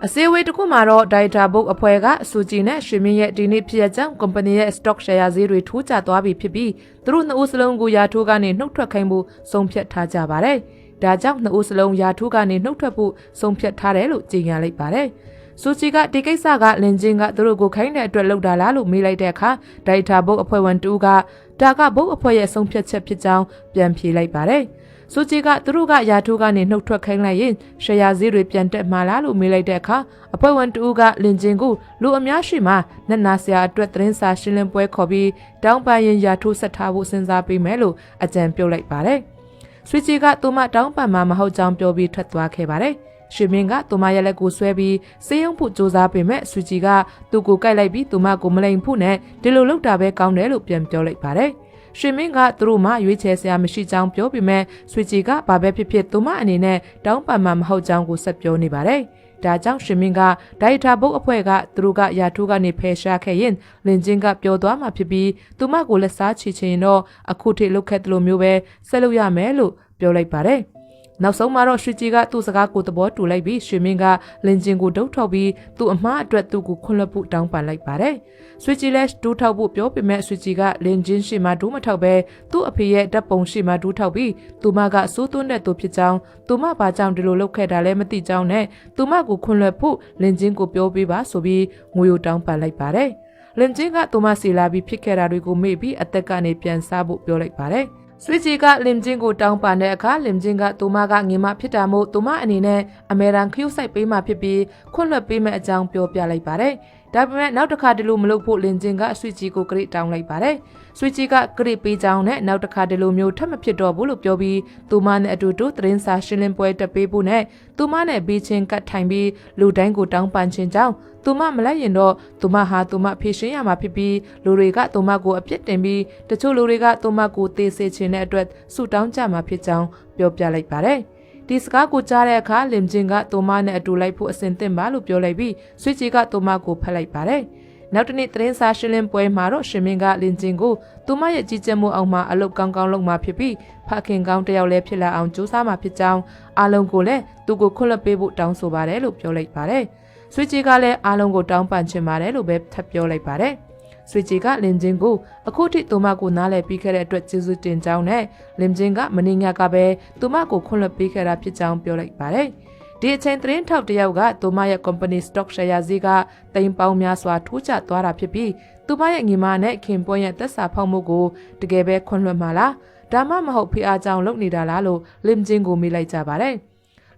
အစည်းအဝေးတစ်ခုမှာတော့ဒရိုက်တာဘုတ်အဖွဲ့ကအစူဂျီနဲ့ရွှေမင်းရဲ့ဒီနေ့ဖြစ်ရကြောင်း company ရဲ့ stock share ဈေးတွေထိုးကျသွားပြီဖြစ်ပြီးသူတို့နှစ်ဦးစလုံးကိုယာထိုးကနေနှုတ်ထွက်ခိုင်းဖို့ဆုံးဖြတ်ထားကြပါတယ်။ဒါကြောင့်နှစ်ဦးစလုံးယာထိုးကနေနှုတ်ထွက်ဖို့ဆုံးဖြတ်ထားတယ်လို့ကြေညာလိုက်ပါတယ်။စူဂျီကဒီကိစ္စကလင်ဂျင်ကသူတို့ကိုခိုင်းတဲ့အတွက်လုပ်တာလားလို့မေးလိုက်တဲ့အခါဒရိုက်တာဘုတ်အဖွဲ့ဝင်တူကဒါကဘုတ်အဖွဲ့ရဲ့ဆုံးဖြတ်ချက်ဖြစ်ကြောင်းပြန်ဖြေလိုက်ပါတယ်။စူဂျီကသူတို့ကယာထိုးကနေနှုတ်ထွက်ခိုင်းလိုက်ရင်ရှယ်ယာဈေးတွေပြန်တက်မှာလားလို့မေးလိုက်တဲ့အခါအဖွဲ့ဝင်တူကလင်ဂျင်ကိုလူအများရှိမှနက်နာစရာအတွက်သတင်းစာရှင်းလင်းပွဲခေါ်ပြီးတောင်းပန်ရင်ယာထိုးဆက်ထားဖို့စဉ်းစားပေးမယ်လို့အကြံပြုလိုက်ပါတယ်။စူဂျီကသူမတောင်းပန်မှာမဟုတ်ကြောင်းပြောပြီးထွက်သွားခဲ့ပါတယ်။ရွှေမင်းကသူမရဲ့လက်ကိုဆွဲပြီးစေးရုံဖို့စူးစမ်းပေမဲ့စူဂျီကသူ့ကိုကိုက်လိုက်ပြီးသူမကိုမလိန်ဖို့နဲ့ဒီလိုလုပ်တာပဲကောင်းတယ်လို့ပြန်ပြောလိုက်ပါတယ်။ရွှေမင်းကသူတို့မှရွေးချယ်စရာမရှိကြောင်းပြောပြီးမဲ့ဆွေကြီးကဘာပဲဖြစ်ဖြစ်သူမအနေနဲ့တောင်းပန်မှာမဟုတ်ကြောင်းကိုဆက်ပြောနေပါတယ်။ဒါကြောင့်ရွှေမင်းကဒိုက်တာဘုတ်အဖွဲ့ကသူတို့ကယာထိုးကနေဖယ်ရှားခဲ့ရင်လင်ဂျင်ကပျော်သွားမှာဖြစ်ပြီးသူမကိုလက်စားချချင်တော့အခုထိလုတ်ခဲ့တယ်လို့မျိုးပဲဆက်လုပ်ရမယ်လို့ပြောလိုက်ပါတယ်။နောက်ဆုံးမှာတော့ရွှေကြီးကသူ့စကားကိုသဘောတူလိုက်ပြီးရွှေမင်းကလင်ဂျင်ကိုဒုတ်ထောက်ပြီးသူ့အမှားအတွက်သူ့ကိုခွင့်လွှတ်ဖို့တောင်းပန်လိုက်ပါတယ်။ရွှေကြီးလည်းဒူးထောက်ဖို့ပြောပေမဲ့ရွှေကြီးကလင်ဂျင်ရှိမှဒူးမထောက်ပဲသူ့အဖေရဲ့တပ်ပုံရှိမှဒူးထောက်ပြီးသူမကစိုးသွန်းတဲ့သူဖြစ်ကြောင်းသူမဘာကြောင့်ဒီလိုလုပ်ခဲ့တာလဲမသိကြောင်းနဲ့သူမကိုခွင့်လွှတ်ဖို့လင်ဂျင်ကိုပြောပေးပါဆိုပြီးငွေကိုတောင်းပန်လိုက်ပါတယ်။လင်ဂျင်ကသူမစီလာပြီးဖြစ်ခဲ့တာတွေကိုမေ့ပြီးအသက်ကနေပြန်စားဖို့ပြောလိုက်ပါတယ်။ဆွေကြီးကလင်ဂျင်ကိုတောင်းပန်တဲ့အခါလင်ဂျင်ကသူမကငင်မဖြစ်တာမို့သူမအနေနဲ့အမေရန်ခရုစိုက်ပေးမှဖြစ်ပြီးခွင့်လွှတ်ပေးမဲ့အကြောင်းပြောပြလိုက်ပါတယ်။ဒါပေမဲ့နောက်တစ်ခါဒီလိုမလုပ်ဖို့လင်ဂျင်ကဆွေကြီးကိုဂရိတောင်းလိုက်ပါတယ်။ဆွေကြီးကဂရိပေးကြောင်းနဲ့နောက်တစ်ခါဒီလိုမျိုးထပ်မဖြစ်တော့ဘူးလို့ပြောပြီးသူမနဲ့အတူတူသတင်းစာရှင်းလင်းပွဲတက်ပေးဖို့နဲ့သူမနဲ့ဘေးချင်းကတ်ထိုင်ပြီးလူတိုင်းကိုတောင်းပန်ခြင်းကြောင့်သူမမလိုက်ရင်တော့သူမဟာသူမဖြေရှင်းရမှာဖြစ်ပြီးလူတွေကသူမကိုအပြစ်တင်ပြီးတချို့လူတွေကသူမကိုသေစေခြင်းတဲ့အတွက်ဆုတောင်းကြမှာဖြစ်ကြောင်းပြောပြလိုက်ပါတယ်။ဒီစကားကိုကြားတဲ့အခါလင်ဂျင်ကသူမနဲ့အတူလိုက်ဖို့အစဉ်သင့်ပါလို့ပြောလိုက်ပြီးဆွေကြီးကသူမကိုဖက်လိုက်ပါတယ်။နောက်တနေ့သတင်းစာရှင်းလင်းပွဲမှာတော့ရှင်မင်းကလင်ဂျင်ကိုသူမရဲ့ကြီးကြပ်မှုအောင်မှာအလုပ်ကောင်းကောင်းလုပ်မှာဖြစ်ပြီးဖခင်ကောင်းတယောက်လည်းဖြစ်လာအောင်ကြိုးစားမှာဖြစ်ကြောင်းအားလုံးကိုလည်းသူကိုခွင့်လွှတ်ပေးဖို့တောင်းဆိုပါတယ်လို့ပြောလိုက်ပါတယ်။ဆွေကြီးကလည်းအားလုံးကိုတောင်းပန်ချင်ပါတယ်လို့ပဲထပ်ပြောလိုက်ပါတယ်။ဆွေကြီးကလင်ဂျင်ကိုအခုထိသူမကိုနားလည်ပြီးခဲ့တဲ့အတွက်ကျေးဇူးတင်ကြောင်းနဲ့လင်ဂျင်ကမင်းညကပဲသူမကိုခွင့်လွှတ်ပေးခဲ့တာဖြစ်ကြောင်းပြောလိုက်ပါတယ်။ဒီအချိန်သတင်းထောက်တယောက်ကသူမရဲ့ company stock share ဈေးကတိမ်ပေါင်းများစွာထိုးကျသွားတာဖြစ်ပြီးသူမရဲ့ညီမနဲ့ခင်ပွန်းရဲ့သက်စာဖောက်မှုကိုတကယ်ပဲခွင့်လွှတ်မှာလားဒါမှမဟုတ်ဖိအားကြောင့်လုပ်နေတာလားလို့လင်ဂျင်ကိုမေးလိုက်ကြပါတယ်။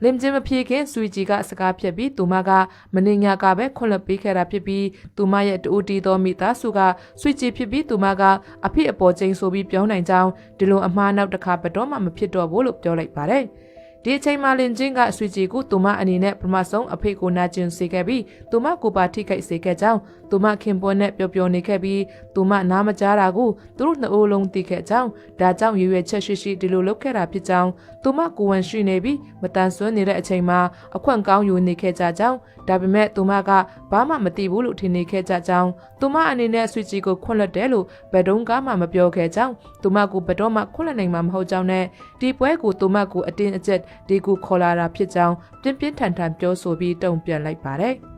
လင်ဂျင်မဖြေခင်ဆွေကြီးကစကားဖြတ်ပြီးသူမကမင်းညကပဲခွင့်လွှတ်ပေးခဲ့တာဖြစ်ပြီးသူမရဲ့တူတီတော်မိသားစုကဆွေကြီးဖြစ်ပြီးသူမကအဖေအပေါ်ချင်းဆိုပြီးပြောနိုင်ကြောင်းဒီလိုအမှားနောက်တစ်ခါဘတော်မှမဖြစ်တော့ဘူးလို့ပြောလိုက်ပါတယ်။ဒီအချိန်မှာလင်ဂျင်ကဆွေကြီးကိုသူမအနေနဲ့ပထမဆုံးအဖေကိုနာကျင်စေခဲ့ပြီးသူမကိုပါထိခိုက်စေခဲ့ကြောင်းသူမခင်ပွန်းနဲ့ပျော်နေခဲ့ပြီးသူမနားမကြားတာကိုသူတို့နှစ်အိုးလုံးသိခဲ့ကြောင်းဒါကြောင့်ရွရွချက်ရှိဒီလိုလုပ်ခဲ့တာဖြစ်ကြောင်းသူမကိုဝန်ရှိနေပြီးမတန်ဆွမ်းနေတဲ့အချိန်မှာအခွင့်ကောင်းယူနေခဲ့ကြကြောင်းဒါပေမဲ့သူမကဘာမှမသိဘူးလို့ထင်နေခဲ့ကြကြောင်းသူမအနေနဲ့ဆွေကြီးကိုခွင့်လွှတ်တယ်လို့ဘယ်တုန်းကမှမပြောခဲ့ကြောင်းသူမကိုဘယ်တော့မှခွင့်လွှတ်နိုင်မှာမဟုတ်ကြောင်းနဲ့ဒီပွဲကိုသူမကိုအတင်းအကျပ်ဒီကိုခေါ်လာတာဖြစ်ကြောင်းပြင်းပြင်းထန်ထန်ပြောဆိုပြီးတုံ့ပြန်လိုက်ပါတယ်။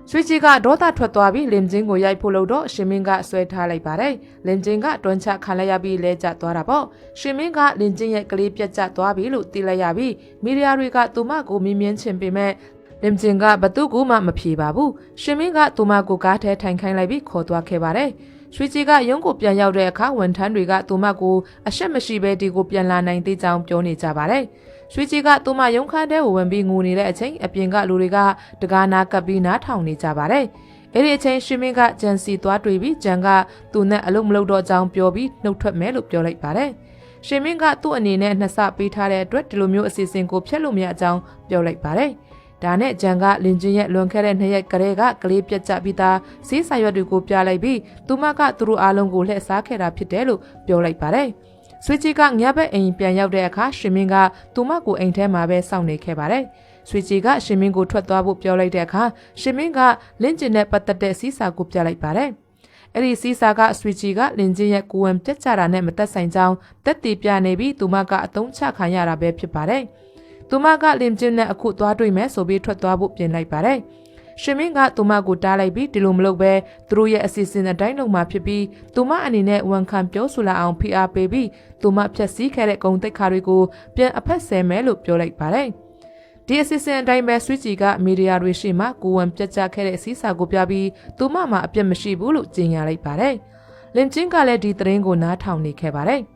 ဆွေကြီးကဒေါသထွက်သွားပြီးလင်ဂျင်ကိုရိုက်ဖို့လို့တော့ရှင်မင်းကဆွဲထားလိုက်ပါတယ်။လင်ဂျင်ကတွန်းချခံလိုက်ရပြီးလဲကျသွားတာပေါ့။ရှင်မင်းကလင်ဂျင်ရဲ့ကလေးပြတ်ကျသွားပြီလို့သိလိုက်ရပြီးမီဒီယာတွေကသူမကိုမြင်မြင်ချင်ပေမဲ့လင်ဂျင်ကဘသူကမှမဖြေပါဘူး။ရှင်မင်းကသူမကိုကားထဲထိုင်ခိုင်းလိုက်ပြီးခေါ်သွားခဲ့ပါတယ်။ရွှေကြီးကရုံးကိုပြန်ရောက်တဲ့အခါဝန်ထမ်းတွေကသူမကိုအရှက်မရှိဘဲဒီကိုပြန်လာနိုင်သေးကြောင်းပြောနေကြပါတယ်။ ရွှေကြီးကသူမရုံခန်းထဲကိုဝင်ပြီးငိုနေတဲ့အချိန်အပြင်ကလူတွေကတကားနာကပ်ပြီးနားထောင်နေကြပါတယ်။အဲ့ဒီအချိန်ရွှေမင်းကဂျန်စီသွားတွေ့ပြီးဂျန်ကသူနဲ့အလုပ်မလုပ်တော့ကြောင်းပြောပြီးနှုတ်ထွက်မယ်လို့ပြောလိုက်ပါတယ်။ရွှေမင်းကသူ့အနေနဲ့နှစ်ဆပေးထားတဲ့အတွက်ဒီလိုမျိုးအစီအစဉ်ကိုဖျက်လို့မရအကြောင်းပြောလိုက်ပါတယ်။ဒါနဲ့ဂျန်ကလင်ချင်းရဲ့လွန်ခဲ့တဲ့2ရက်ကလေးကကလေးပြတ်ကျပြီးသားစီးစာရွက်တွေကိုပြလိုက်ပြီးသူမကသူတို့အားလုံးကိုလှည့်စားခဲ့တာဖြစ်တယ်လို့ပြောလိုက်ပါတယ်။ဆွေကြီးကညဘက်အိမ်ပြန်ရောက်တဲ့အခါရှင်မင်းကသူမကိုအိမ်ထဲမှာပဲစောင့်နေခဲ့ပါတယ်။ဆွေကြီးကရှင်မင်းကိုထွက်သွားဖို့ပြောလိုက်တဲ့အခါရှင်မင်းကလင်းကျင်နဲ့ပတ်သက်တဲ့စီးစာကိုပြလိုက်ပါတယ်။အဲ့ဒီစီးစာကဆွေကြီးကလင်းကျင်ရဲ့ကိုယ်ဝင်ပြတ်ကျတာနဲ့မသက်ဆိုင်ကြောင်းတက်တည်ပြနေပြီးသူမကအတုံးချခံရတာပဲဖြစ်ပါတယ်။သူမကလင်းကျင်နဲ့အခုသွားတွေ့မယ်ဆိုပြီးထွက်သွားဖို့ပြင်လိုက်ပါတယ်။ရှင်မင်းကသူမကိုတားလိုက်ပြီးဒီလိုမလုပ်ပဲသူတို့ရဲ့အစီအစဉ်အတိုင်းလုပ်မှာဖြစ်ပြီးသူမအနေနဲ့ဝန်ခံပြောဆိုလာအောင်ဖိအားပေးပြီးသူမဖြတ်စည်းခဲ့တဲ့ဂုဏ်သိက္ခာတွေကိုပြန်အဖက်ဆယ်မယ်လို့ပြောလိုက်ပါတယ်။ဒီအစီအစဉ်အတိုင်းပဲဆွီဂျီကမီဒီယာတွေရှိမှကိုဝန်ပြတ်ကျခဲ့တဲ့အစည်းအစာကိုပြပြီးသူမမှာအပြစ်မရှိဘူးလို့ကြေညာလိုက်ပါတယ်။လင်ချင်းကလည်းဒီသတင်းကိုနားထောင်နေခဲ့ပါတယ်။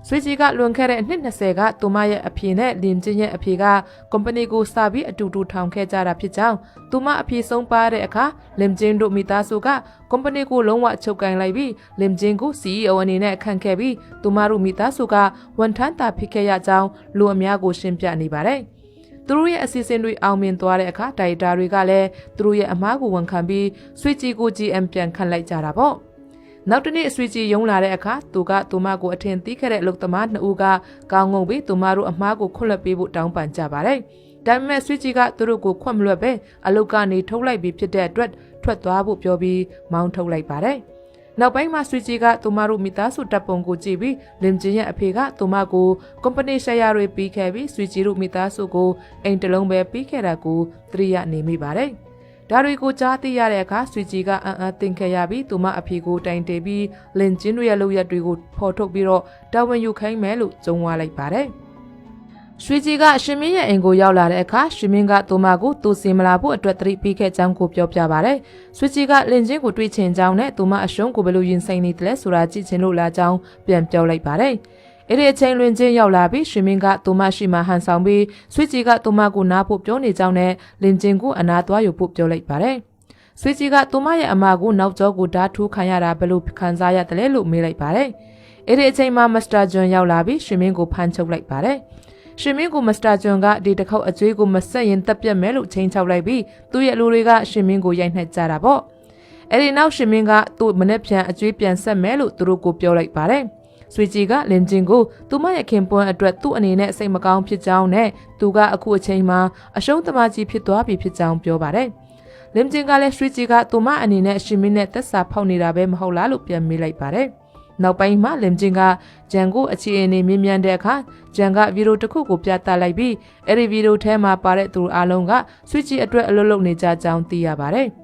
ဆွေကြီးကလွန်ခဲ့တဲ့အနှစ်20ကသူမရဲ့အဖေနဲ့လင်ချင်းရဲ့အဖေကကုမ္ပဏီကိုစာပြီးအတူတူထောင်ခဲ့ကြတာဖြစ်ကြောင်းသူမအဖေဆုံးပါတဲ့အခါလင်ချင်းတို့မိသားစုကကုမ္ပဏီကိုလုံးဝချုပ်ကိုင်လိုက်ပြီးလင်ချင်းကို CEO အနေနဲ့ခန့်ခဲ့ပြီးသူမတို့မိသားစုကဝန်ထမ်းတာဖြစ်ခဲ့ရကြောင်းလူအများကိုရှင်းပြနေပါတယ်။သူတို့ရဲ့အစီအစဉ်တွေအောင်မြင်သွားတဲ့အခါဒိုင်တာတွေကလည်းသူတို့ရဲ့အမားကိုဝန်ခံပြီးဆွေကြီးကို GM ပြန်ခန့်လိုက်ကြတာပေါ့။နောက်တနေ့အဆွေကြီးယုံလာတဲ့အခါသူကသူမကိုအထင်သီးခဲ့တဲ့အလုပ်သမား2ဦးကကောင်းငုံပြီးသူမတို့အမားကိုခွင့်လွှတ်ပေးဖို့တောင်းပန်ကြပါတယ်။ဒါပေမဲ့ဆွေကြီးကသူတို့ကိုခွင့်မလွှတ်ပဲအလုပ်ကနေထုတ်လိုက်ပြီးဖြစ်တဲ့အတွက်ထွက်သွားဖို့ပြောပြီးမောင်းထုတ်လိုက်ပါတယ်။နောက်ပိုင်းမှာဆွေကြီးကသူမတို့မိသားစုတပ်ပုံကိုကြည့်ပြီးလင်ချင်းရဲ့အဖေကသူမကိုကုမ္ပဏီရှယ်ယာတွေပေးခဲ့ပြီးဆွေကြီးတို့မိသားစုကိုအိမ်တလုံးပဲပေးခဲ့တာကိုသတိရနေမိပါတယ်။ဒါတွေကိုကြားသိရတဲ့အခါဆွေကြီးကအံ့အားသင့်ခဲ့ရပြီးသူမအဖေကိုတိုင်တေပြီးလင်ချင်းတို့ရဲ့လုပ်ရက်တွေကိုဖော်ထုတ်ပြီးတော့တာဝန်ယူခိုင်းမယ်လို့ကြုံဝါလိုက်ပါတယ်။ဆွေကြီးကရှင်မင်းရဲ့အိမ်ကိုရောက်လာတဲ့အခါရှင်မင်းကသူမကိုသူစင်မလာဖို့အတွက်သတိပေးခဲ့ကြောင်းကိုပြောပြပါတယ်။ဆွေကြီးကလင်ချင်းကိုတွေးချင်ကြောင်းနဲ့သူမအရှုံးကိုဘယ်လိုရင်ဆိုင်နေတယ်လဲဆိုတာကြည့်ချင်လို့လာကြောင်းပြန်ပြောလိုက်ပါတယ်။အဲ့ဒီအချိန်လွင်ချင်းရောက်လာပြီးရှင်မင်းကသူမရှိမှဟန်ဆောင်ပြီးဆွေကြီးကသူမကိုနားဖို့ပြောနေကြောင်းနဲ့လင်ချင်းကိုအနာသွားယူဖို့ပြောလိုက်ပါတယ်။ဆွေကြီးကသူမရဲ့အမကိုနောက်ကျောကိုဓာတ်ထိုးခံရတာဘယ်လိုခံစားရတယ်လို့မေးလိုက်ပါတယ်။အဲ့ဒီအချိန်မှာမစ္စတာဂျွန်ရောက်လာပြီးရှင်မင်းကိုဖမ်းချုပ်လိုက်ပါတယ်။ရှင်မင်းကိုမစ္စတာဂျွန်ကဒီတစ်ခေါက်အကျွေးကိုမဆက်ရင်တက်ပြတ်မယ်လို့ချိန်ချောက်လိုက်ပြီးသူ့ရဲ့လူတွေကရှင်မင်းကိုရိုက်နှက်ကြတာပေါ့။အဲ့ဒီနောက်ရှင်မင်းကသူ့မနေ့ပြန်အကျွေးပြန်ဆက်မယ်လို့သူတို့ကိုပြောလိုက်ပါတယ်။ဆွေကြီးကလင်ချင်းကိုသူမရဲ့ခင်ပွန်းအတွက်သူ့အနေနဲ့စိတ်မကောင်းဖြစ်ကြောင်းနဲ့သူကအခုအချိန်မှာအရှုံးသမားကြီးဖြစ်သွားပြီဖြစ်ကြောင်းပြောပါတယ်။လင်ချင်းကလည်းဆွေကြီးကသူမအနေနဲ့ရှင်မင်းနဲ့သက်စာဖောက်နေတာပဲမဟုတ်လားလို့ပြန်မေးလိုက်ပါတယ်။နောက်ပိုင်းမှာလင်ချင်းကဂျန်ကိုအခြေအနေမြင်မြန်တဲ့အခါဂျန်ကဗီဒီယိုတစ်ခုကိုပြသလိုက်ပြီးအဲ့ဒီဗီဒီယိုထဲမှာပါတဲ့သူအားလုံးကဆွေကြီးအတွက်အလုပ်လုပ်နေကြကြောင်းသိရပါတယ်။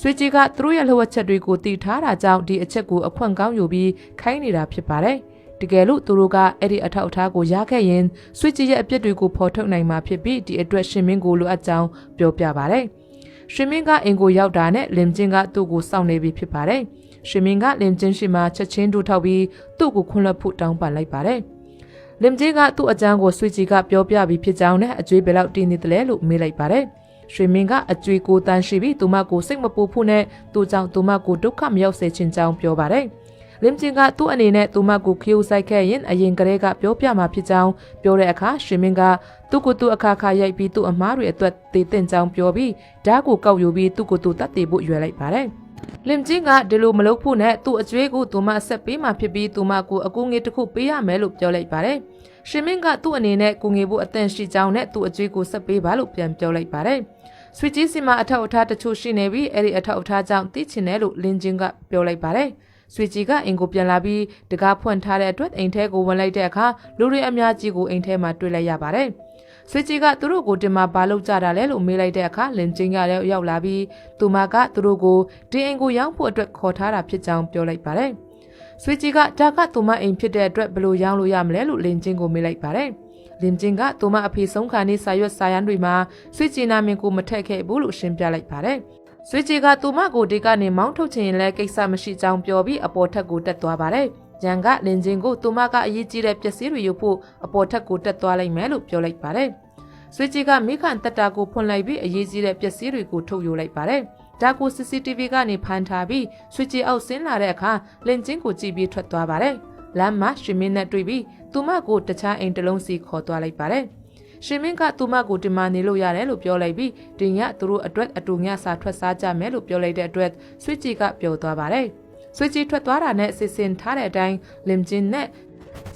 ဆွေကြီးကသူတို့ရဲ့လှုပ်ချက်တွေကိုတည်ထားတာကြောင့်ဒီအချက်ကိုအခွင့်ကောင်းယူပြီးခိုင်းနေတာဖြစ်ပါတယ်။တကယ်လို့သူတို့ကအဲ့ဒီအထောက်အထားကိုရခဲ့ရင်ဆွေကြီးရဲ့အပြစ်တွေကိုဖော်ထုတ်နိုင်မှာဖြစ်ပြီးဒီအတွက်ရှင်မင်းကိုလိုအပ်ကြောင်းပြောပြပါတယ်။ရှင်မင်းကအင်ကိုရောက်တာနဲ့လင်ချင်းကသူ့ကိုစောင့်နေပြီဖြစ်ပါတယ်။ရှင်မင်းကလင်ချင်းရှိမှချက်ချင်းတို့ထောက်ပြီးသူ့ကိုခွင့်လွှတ်ဖို့တောင်းပန်လိုက်ပါတယ်။လင်ချင်းကသူ့အကြမ်းကိုဆွေကြီးကပြောပြပြီးဖြစ်ကြောင်းနဲ့အကျွေးဘယ်လောက်တင်းနေတယ်လဲလို့မေးလိုက်ပါတယ်။ရွှေမင်းကအကျွေးကိုတန်းရှိပြီးသူမကိုစိတ်မပူဖို့နဲ့သူကြောင့်သူမကိုဒုက္ခမရောက်စေချင်ကြောင်းပြောပါတယ်။လင်ချင်းကသူ့အနေနဲ့သူမကိုခီးဆိုင်ခဲ့ရင်အရင်ကတည်းကပြောပြမှာဖြစ်ကြောင်းပြောတဲ့အခါရွှေမင်းကသူ့ကိုသူ့အခါခါရိုက်ပြီးသူ့အမားတွေအတွက်တည်တင်ကြောင်းပြောပြီးဓာတ်ကိုကောက်ယူပြီးသူ့ကိုသူတတ်တည်ဖို့ရွယ်လိုက်ပါတယ်။လင်ချင်းကဒီလိုမလုပ်ဖို့နဲ့သူ့အကျွေးကိုသူမဆက်ပေးမှဖြစ်ပြီးသူမကိုအကူငွေတစ်ခုပေးရမယ်လို့ပြောလိုက်ပါတယ်။ရှင်မင်းကသူ့အနေနဲ့ကူငွေဖို့အသင့်ရှိကြောင်းနဲ့သူ့အကျွေးကိုဆက်ပေးပါလို့ပြန်ပြောလိုက်ပါတယ်။ဆွေကြီးစီမှာအထောက်အထားတချို့ရှိနေပြီးအဲ့ဒီအထောက်အထားကြောင့်သိချင်တယ်လို့လင်ချင်းကပြောလိုက်ပါတယ်။ဆွေကြီးကအင်ကိုပြန်လာပြီးတကားဖွင့်ထားတဲ့အတွက်အိမ်ထဲကိုဝင်လိုက်တဲ့အခါလူတွေအများကြီးကိုအိမ်ထဲမှာတွေ့လိုက်ရပါတယ်။ဆွေကြီးကသူတို့ကိုတင်မှာဘာလုပ်ကြတာလဲလို့မေးလိုက်တဲ့အခါလင်ချင်းကလည်းရောက်လာပြီးသူမကသူတို့ကိုဒီအိမ်ကိုရောင်းဖို့အတွက်ခေါ်ထားတာဖြစ်ကြောင်းပြောလိုက်ပါတယ်။ဆွေကြီးကဒါကသူမအိမ်ဖြစ်တဲ့အတွက်ဘယ်လိုရောင်းလို့ရမလဲလို့လင်ချင်းကိုမေးလိုက်ပါတယ်။လင်ချင်းကသူမအဖေဆုံးခါနေစာရွက်စာရန်တွေမှာဆွေကြီးနာမည်ကိုမထည့်ခဲ့ဘူးလို့ရှင်းပြလိုက်ပါတယ်။ဆွေကြီးကသူမကိုဒီကနေမောင်းထုတ်ချင်ရင်လည်းကိစ္စမရှိကြောင်းပြောပြီးအပေါ်ထက်ကိုတက်သွားပါတယ်။ ဂျန်ကလင်ချင်းကိုသူမကအရေးကြီးတဲ့ပစ္စည်းတွေယူဖို့အပေါ်ထက်ကိုတက်သွားလိုက်မယ်လို့ပြောလိုက်ပါတယ်။ဆွေကြီးကမိခန်တက်တာကိုဖွင့်လိုက်ပြီးအရေးကြီးတဲ့ပစ္စည်းတွေကိုထုတ်ယူလိုက်ပါတယ်။ဒါကို CCTV ကနေဖမ်းထားပြီးဆွေကြီးအောက်ဆင်းလာတဲ့အခါလင်ချင်းကိုကြည့်ပြီးထွက်သွားပါတယ်။လမ်းမှာရှင်မင်းနဲ့တွေ့ပြီးသူမကိုတခြားအိမ်တစ်လုံးစီခေါ်သွားလိုက်ပါတယ်။ရှင်မင်းကသူမကိုဒီမှာနေလို့ရတယ်လို့ပြောလိုက်ပြီးဒီညသူတို့အတွက်အတူညစာထွက်စားကြမယ်လို့ပြောလိုက်တဲ့အတွက်ဆွေကြီးကပြောသွားပါတယ်။ဆွေကြီးထွက်သွားတာနဲ့စစ်စင်ထားတဲ့အတိုင်းလင်ချင်းနဲ့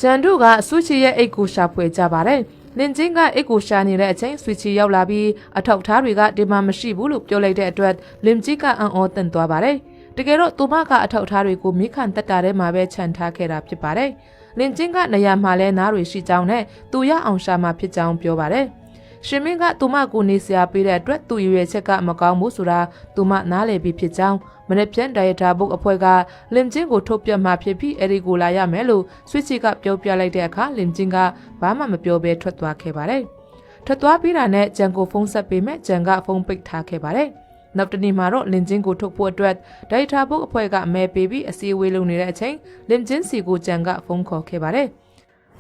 ဂျန်တို့ကဆွေကြီးရဲ့အိတ်ကိုရှာဖွေကြပါတယ်။လင်ချင်းကအိတ်ကိုရှာနေတဲ့အချိန်ဆွေကြီးရောက်လာပြီးအထောက်ထားတွေကဒီမှာမရှိဘူးလို့ပြောလိုက်တဲ့အတွက်လင်ကြီးကအံ့ဩတန်သွားပါတယ်။တကယ်တော့သူမကအထောက်ထားတွေကိုမိခန်တက်တာထဲမှာပဲခြံထားခဲ့တာဖြစ်ပါတယ်။လင်ချင်းကနေရာမှာလဲနားတွေရှိကြောင်းနဲ့သူရအောင်ရှာမှာဖြစ်ကြောင်းပြောပါတယ်။ရှင်မင်းကသူမကိုနေစရာပေးတဲ့အတွက်သူ့ရွယ်ချက်ကမကောင်းဘူးဆိုတာသူမနားလည်ပြီးဖြစ်ကြောင်းမနေ့ပြန်ဒါရတာဘုတ်အဖွဲ့ကလင်ချင်းကိုထုတ်ပြတ်မှဖြစ်ပြီးအဲဒီကိုလာရမယ်လို့ဆွစ်ချီကပြောပြလိုက်တဲ့အခါလင်ချင်းကဘာမှမပြောဘဲထွက်သွားခဲ့ပါတယ်။ထွက်သွားပြီးတာနဲ့ဂျန်ကိုဖုန်းဆက်ပေးမဲ့ဂျန်ကဖုန်းပိတ်ထားခဲ့ပါတယ်။နောက်တနေ့မှာတော့လင်ချင်းကိုထုတ်ဖို့အတွက်ဒါရတာဘုတ်အဖွဲ့ကအမဲပေးပြီးအစည်းအဝေးလုပ်နေတဲ့အချိန်လင်ချင်းစီကိုဂျန်ကဖုန်းခေါ်ခဲ့ပါတယ်။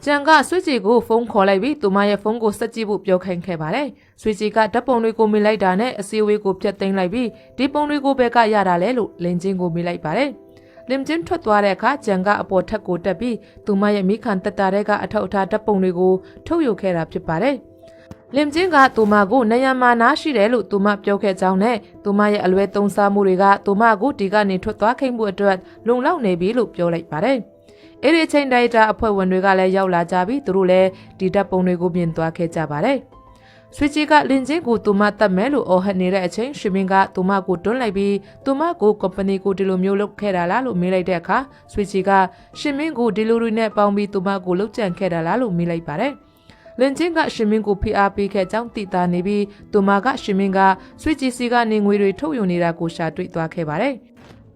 ဂျန်ကဆွေကြီးကိုဖုန်းခေါ်လိုက်ပြီးသူမရဲ့ဖုန်းကိုဆက်ကြည့်ဖို့ပြောခိုင်းခဲ့ပါတယ်။ဆွေကြီးကဓာတ်ပုံတွေကိုမိလိုက်တာနဲ့အစည်းအဝေးကိုဖျက်သိမ်းလိုက်ပြီးဒီပုံတွေကိုဘယ်ကရတာလဲလို့လင်ချင်းကိုမိလိုက်ပါတယ်။လင်ချင်းထွက်သွားတဲ့အခါဂျန်ကအပေါ်ထက်ကိုတက်ပြီးသူမရဲ့မိခန်တက်တာတွေကအထောက်အထားဓာတ်ပုံတွေကိုထုတ်ယူခဲ့တာဖြစ်ပါတယ်။လင်ချင်းကသူမကိုနေရမာနာရှိတယ်လို့သူမပြောခဲ့ကြောင်းနဲ့သူမရဲ့အလွဲသုံးစားမှုတွေကသူမကိုဒီကနေထွက်သွားခိုင်းမှုအတွက်လုံလောက်နေပြီလို့ပြောလိုက်ပါတယ်။အဲ့ဒီအချိန်ဒိုက်တာအဖွဲ့ဝင်တွေကလည်းရောက်လာကြပြီးသူတို့လည်းဒီဓာတ်ပုံတွေကိုမြင်သွားခဲ့ကြပါတယ်။ဆွေကြီးကလင်ချင်းကိုသူမတတ်မယ်လို့အော်ဟစ်နေတဲ့အချိန်ရှင်မင်းကသူမကိုတွန်းလိုက်ပြီးသူမကိုကုမ္ပဏီကိုဒီလိုမျိုးလုပ်ခဲ့တာလားလို့မေးလိုက်တဲ့အခါဆွေကြီးကရှင်မင်းကိုဒီလိုတွေနဲ့ပေါင်းပြီးသူမကိုလုပ်ကြံခဲ့တာလားလို့မေးလိုက်ပါတယ်။လင်ချင်းကရှင်မင်းကိုဖိအားပေးခဲ့ကြောင်းသိတာနေပြီးသူမကရှင်မင်းကဆွေကြီးစီကနေငွေတွေထုတ်ယူနေတာကိုရှာတွေ့သွားခဲ့ပါတယ်။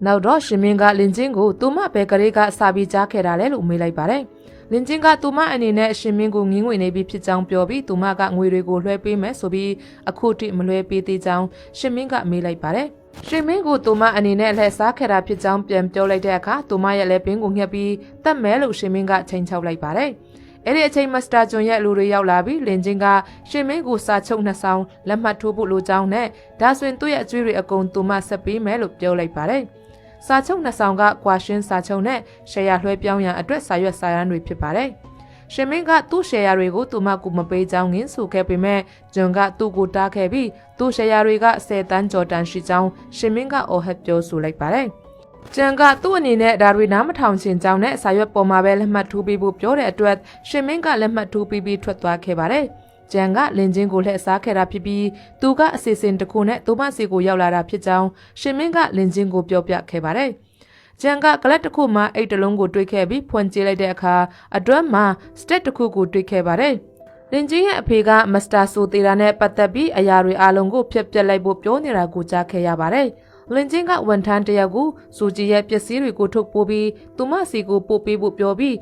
နောက်တော့ရှင်မင်းကလင်ချင်းကိုသူမဘယ်ကလေးကစာပြီးကြားခဲ့တာလဲလို့မေးလိုက်ပါတယ်။လင်ချင်းကသူမအနေနဲ့ရှင်မင်းကိုငင်းငွေနေပြီးဖြစ်ကြောင်းပြောပြီးသူမကငွေတွေကိုလွှဲပေးမယ်ဆိုပြီးအခုထိမလွှဲပေးသေးကြောင်းရှင်မင်းကမေးလိုက်ပါတယ်။ရှင်မင်းကိုသူမအနေနဲ့လှည့်စားခဲ့တာဖြစ်ကြောင်းပြန်ပြောလိုက်တဲ့အခါသူမရဲ့လက်ပင်ကိုညှက်ပြီးတတ်မယ်လို့ရှင်မင်းကချိန်ချောက်လိုက်ပါတယ်။အဲ့ဒီအချိန်မစ္စတာဂျွန်ရဲ့လူတွေရောက်လာပြီးလင်ချင်းကရှင်မင်းကိုစာချုပ်နှစ်ဆောင်လက်မှတ်ထိုးဖို့လိုကြောင်းနဲ့ဒါဆိုရင်သူ့ရဲ့အကျွေးတွေအကုန်သူမဆက်ပေးမယ်လို့ပြောလိုက်ပါတယ်။စာချုပ်နှစ်ဆောင်ကကွာရှင်းစာချုပ်နဲ့ရှယ်ယာလွှဲပြောင်းရန်အတွက်စာရွက်စာတမ်းတွေဖြစ်ပါတယ်။ရှင်မင်းကသူ့ရှယ်ယာတွေကိုသူမကူမပေးကြောင်းငင်းဆိုခဲ့ပေမဲ့ဂျွန်ကသူ့ကိုတားခဲ့ပြီးသူ့ရှယ်ယာတွေက10တန်းကျော်တန်ရှိကြောင်းရှင်မင်းကအော်ဟစ်ပြောဆိုလိုက်ပါတယ်။ဂျန်ကသူ့အနေနဲ့ဒါတွေနားမထောင်ချင်ကြောင်းနဲ့စာရွက်ပေါ်မှာပဲလက်မှတ်ထိုးပေးဖို့ပြောတဲ့အတွက်ရှင်မင်းကလက်မှတ်ထိုးပြီးထွက်သွားခဲ့ပါတယ်။ဂျန်ကလင်ချင်းကိုလှည့်စားခဲ့တာဖြစ်ပြီးသူကအစီအစဉ်တစ်ခုနဲ့သူမစီကိုရောက်လာတာဖြစ်ကြောင်းရှင်မင်းကလင်ချင်းကိုပြောပြခဲ့ပါတယ်။ဂျန်ကကလပ်တစ်ခုမှာအိတ်တလုံးကိုတွေ့ခဲ့ပြီးဖွင့်ကြည့်လိုက်တဲ့အခါအတွင်းမှာစတက်တစ်ခုကိုတွေ့ခဲ့ပါတယ်။လင်ချင်းရဲ့အဖေကမစ္စတာဆိုသေးတာနဲ့ပတ်သက်ပြီးအရာတွေအလုံးကိုဖျက်ပြက်လိုက်ဖို့ပြောနေတာကိုကြားခဲ့ရပါတယ်။လင်ချင်းကဝန်ထမ်းတယောက်ကိုစူဂျီရဲ့ပစ္စည်းတွေကိုထုတ်ပိုးပြီးသူမစီကိုပို့ပေးဖို့ပြောပြီ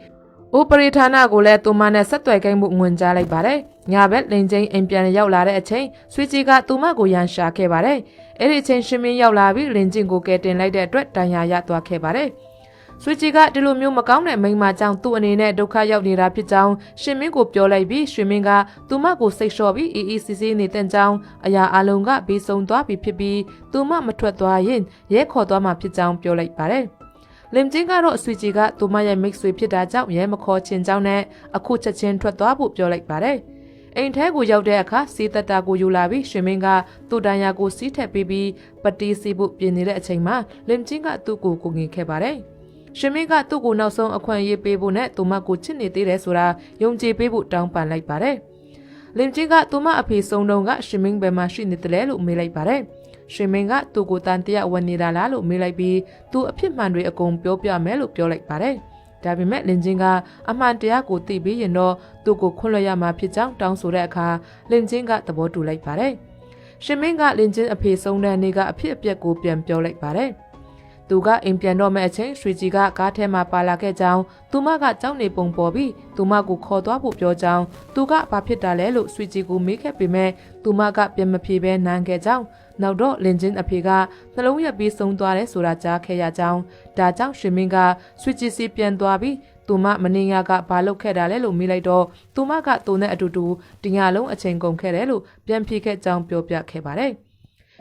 းဥပရိဌာနကိုလည်းသူမနဲ့ဆက်သွယ်ခိုင်းမှုငွင်ကြားလိုက်ပါတယ်။ညဘက်လင်ချင်းအိမ်ပြန်ရောက်လာတဲ့အချိန်ဆွေကြီးကသူမကိုရန်ရှာခဲ့ပါတယ်။အဲ့ဒီအချိန်ရှင်မင်းရောက်လာပြီးလင်ချင်းကိုကဲတင်လိုက်တဲ့အတွက်တန်ရာရသွားခဲ့ပါတယ်။ဆွေကြီးကဒီလိုမျိုးမကောင်းတဲ့မိန်းမကြောင့်သူ့အနေနဲ့ဒုက္ခရောက်နေတာဖြစ်ကြောင်းရှင်မင်းကိုပြောလိုက်ပြီးရှင်မင်းကသူမကိုစိတ်လျှော့ပြီးအေးစစ်စစ်နေတဲ့ကြောင်းအရာအလုံးကဘေးဆုံးသွားပြီဖြစ်ပြီးသူမမထွက်သွားရင်ရဲခေါ်သွားမှဖြစ်ကြောင်းပြောလိုက်ပါတယ်။လင်ချင်းကတော့ဆွေကြီးကသူမရဲ့မိတ်ဆွေဖြစ်တာကြောင့်ရဲမခေါ်ချင်ကြောင်းနဲ့အခုချက်ချင်းထွက်သွားဖို့ပြောလိုက်ပါတယ်။အိမ်ထဲကိုရောက်တဲ့အခါစီးသက်တာကိုယူလာပြီးရှင်မင်းကသူ့တန်ရာကိုစီးထက်ပြီးပတီးစီဖို့ပြင်နေတဲ့အချိန်မှာလင်ချင်းကသူ့ကိုကိုငင်ခဲ့ပါတယ်။ရှင်မင်းကသူ့ကိုနောက်ဆုံးအခွင့်အရေးပေးဖို့နဲ့သူမကိုချစ်နေသေးတယ်ဆိုတာယုံကြည်ပေးဖို့တောင်းပန်လိုက်ပါတယ်။လင်ချင်းကသူမအဖေဆုံးတုန်းကရှင်မင်းဘယ်မှာရှိနေတယ်လဲလို့မေးလိုက်ပါတယ်။ရှင်မင်းကသူ့ကိုတန်တရားဝင်နေတာလားလို့မေးလိုက်ပြီးသူ့အဖြစ်မှန်တွေအကုန်ပြောပြမယ်လို့ပြောလိုက်ပါတယ်။ဒါပေမဲ့လင်ချင်းကအမှန်တရားကိုသိပြီးရင်တော့သူ့ကိုခွင့်လွှတ်ရမှာဖြစ်ကြောင်းတောင်းဆိုတဲ့အခါလင်ချင်းကသဘောတူလိုက်ပါတယ်။ရှင်မင်းကလင်ချင်းအဖေဆုံးတဲ့နေ့ကအဖြစ်အပျက်ကိုပြန်ပြောလိုက်ပါတယ်။ သူကအိမ်ပြန်တော့မဲ့အချိန်ရွှေကြီးကကားထဲမှာပါလာခဲ့ကြောင်းသူမကကြောက်နေပုံပေါ်ပြီးသူမကိုခေါ်သွားဖို့ပြောကြောင်းသူကဘာဖြစ်တာလဲလို့ရွှေကြီးကိုမေးခဲ့ပေမဲ့သူမကပြန်မဖြေဘဲနမ်းခဲ့ကြောင်းနောက်တော့လင်ချင်းအဖေကနှလုံးရက်ပြီးဆုံးသွားတယ်ဆိုတာကြားခဲ့ရကြောင်းဒါကြောင့်ရွှေမင်းကရွှေကြီးစီပြန်သွားပြီးသူမမင်းရကဘာလုပ်ခဲ့တာလဲလို့မေးလိုက်တော့သူမကသူနဲ့အတူတူတညလုံးအချိန်ကုန်ခဲ့တယ်လို့ပြန်ဖြေခဲ့ကြောင်းပြောပြခဲ့ပါတယ်